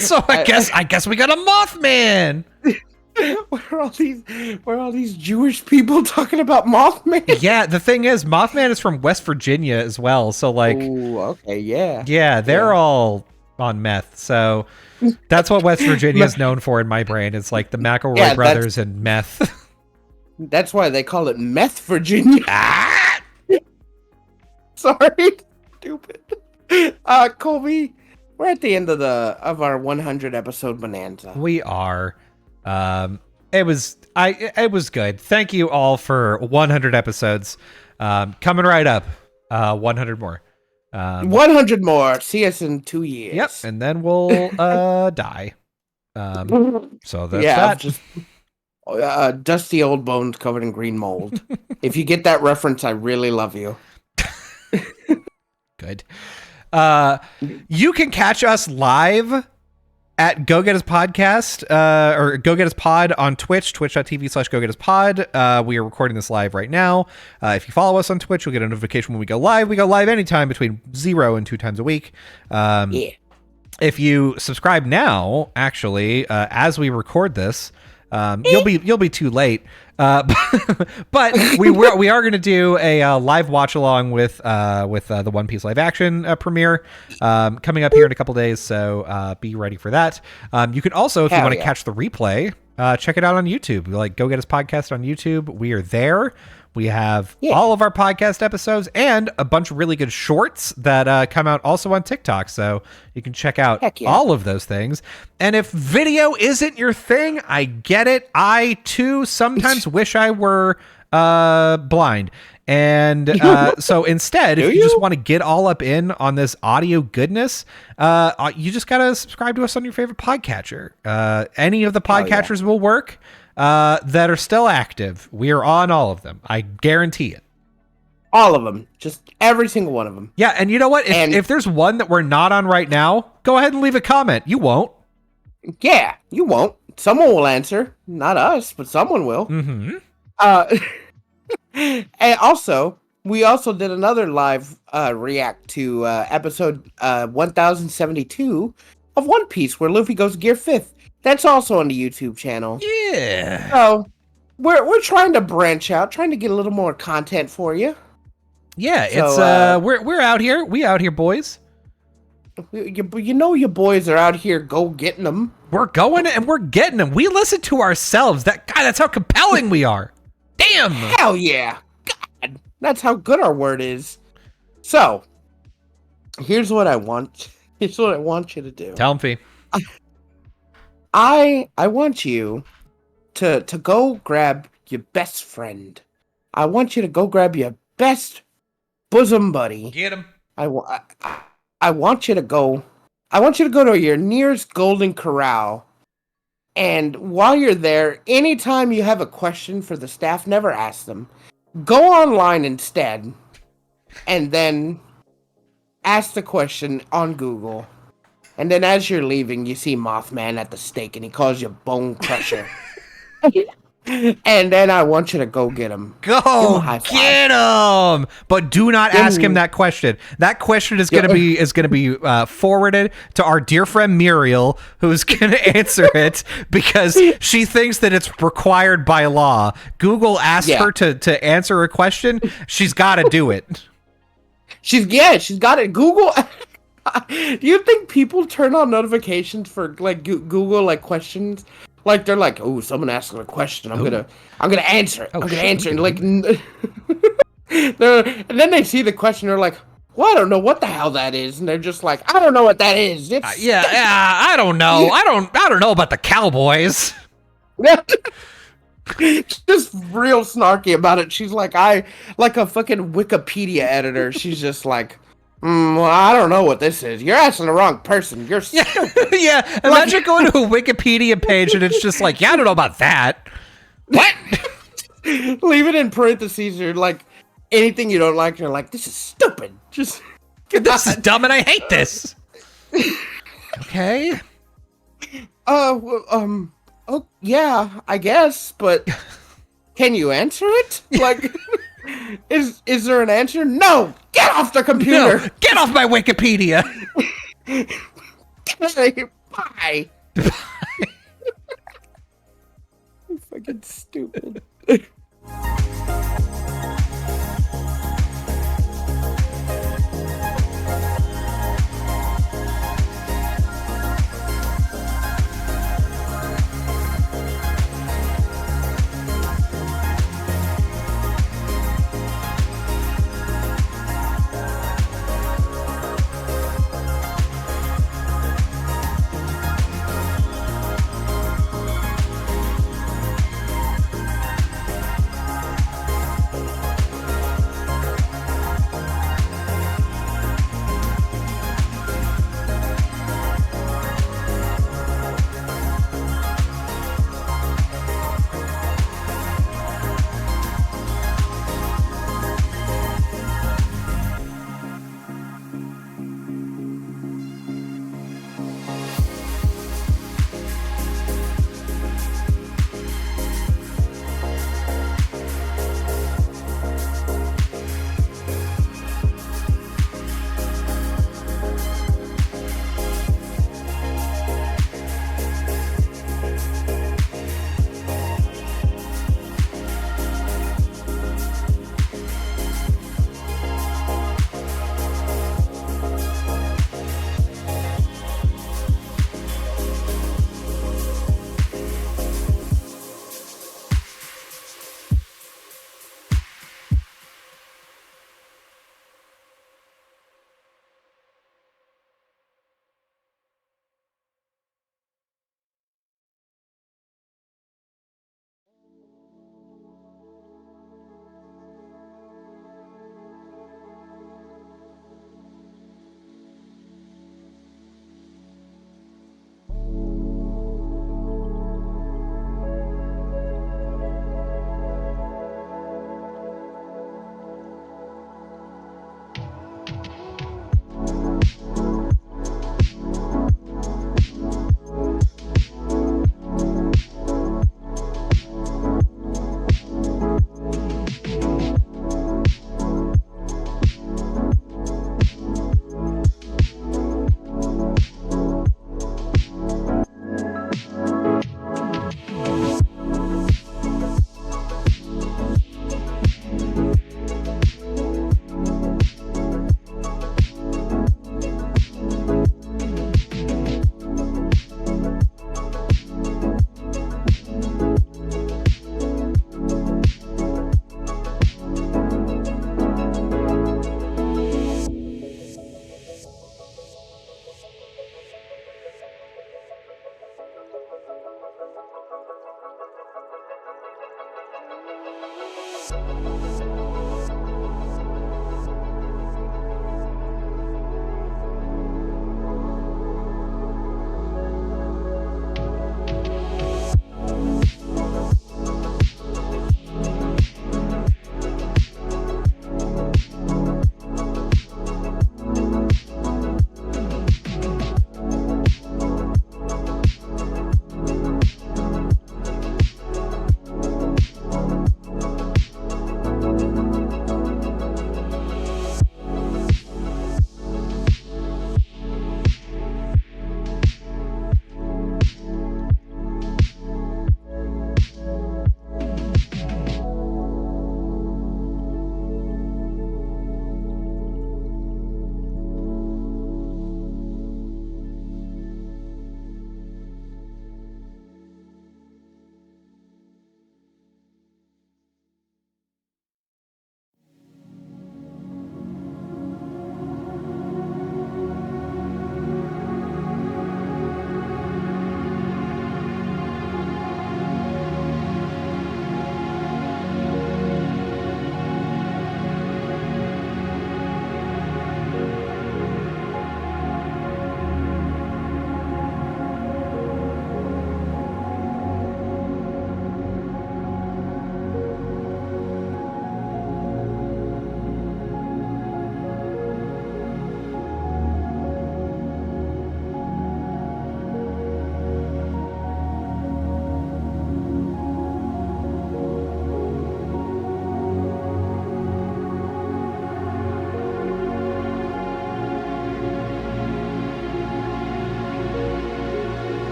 So I guess we got a Mothman. Where are all these Jewish people talking about Mothman? Yeah, the thing is, Mothman is from West Virginia as well. So like, ooh, okay, yeah. Yeah, they're all on meth. So that's what West Virginia is known for in my brain. It's like the McElroy brothers and meth. That's why they call it Meth Virginia. Sorry, stupid. Colby, we're at the end of our 100 episode bonanza. We are. It was good. Thank you all for 100 episodes. Coming right up. 100 more. 100 more. See us in 2 years. Yep, and then we'll die. So that's that. Just dusty old bones covered in green mold. If you get that reference, I really love you. Good. You can catch us live at Go Get Us Podcast, or Go Get Us Pod on Twitch, twitch.tv/Go Get Us Pod. We are recording this live right now. If you follow us on Twitch, you'll get a notification when we go live. We go live anytime between 0 and 2 times a week. Yeah. If you subscribe now, actually, as we record this, You'll be too late. But we are going to do a live watch along with the One Piece live action premiere coming up here in a couple days. So be ready for that. You can also, if you want to catch the replay, check it out on YouTube. Like, Go Gettas podcast on YouTube. We are there. We have all of our podcast episodes and a bunch of really good shorts that come out also on TikTok. So you can check out all of those things. And if video isn't your thing, I get it. I, too, sometimes wish I were blind. And so instead, if you just want to get all up in on this audio goodness, you just got to subscribe to us on your favorite podcatcher. Any of the podcatchers will work. That are still active. We are on all of them. I guarantee it. All of them. Just every single one of them. Yeah, and you know what? If there's one that we're not on right now, go ahead and leave a comment. You won't. Yeah, you won't. Someone will answer. Not us, but someone will. Mm-hmm. And also, we also did another live react to episode 1072 of One Piece, where Luffy goes Gear 5th. That's also on the YouTube channel. Yeah. So we're trying to branch out, trying to get a little more content for you. Yeah, so, it's we're out here. We out here, boys. You know your boys are out here getting them. We're going and we're getting them. We listen to ourselves. That's how compelling we are. Damn. Hell yeah. God, that's how good our word is. So, here's what I want. Here's what I want you to do. Tell him, Fee. I want you to go grab your best friend. I want you to go grab your best bosom buddy. Get him. I want you to go to your nearest Golden Corral. And while you're there, anytime you have a question for the staff, never ask them. Go online instead, and then ask the question on Google. And then as you're leaving, you see Mothman at the stake, and he calls you Bone Crusher. And then I want you to go get him. Go get him! But do not ask him that question. That question is going to be forwarded to our dear friend Muriel, who's going to answer it because she thinks that it's required by law. Google asked her to answer a question. She's got to do it. She's got it. Google. Do you think people turn on notifications for like Google like questions? Like they're like, oh, someone asked a question. I'm gonna answer it. I'm gonna answer it. And like, and then they see the question. They're like, well, I don't know what the hell that is. And they're just like, I don't know what that is. I don't know. I don't know about the Cowboys. Just real snarky about it. She's like, like a fucking Wikipedia editor. She's just like, well, I don't know what this is. You're asking the wrong person. You're stupid. Yeah, imagine going to a Wikipedia page and it's just like, yeah, I don't know about that. What? Leave it in parentheses. You're like, anything you don't like, you're like, this is stupid. Just this is dumb and I hate this. Okay. Oh, yeah, I guess, but can you answer it? Like, is there an answer? No! Get off the computer! No, get off my Wikipedia! Bye! You're fucking stupid.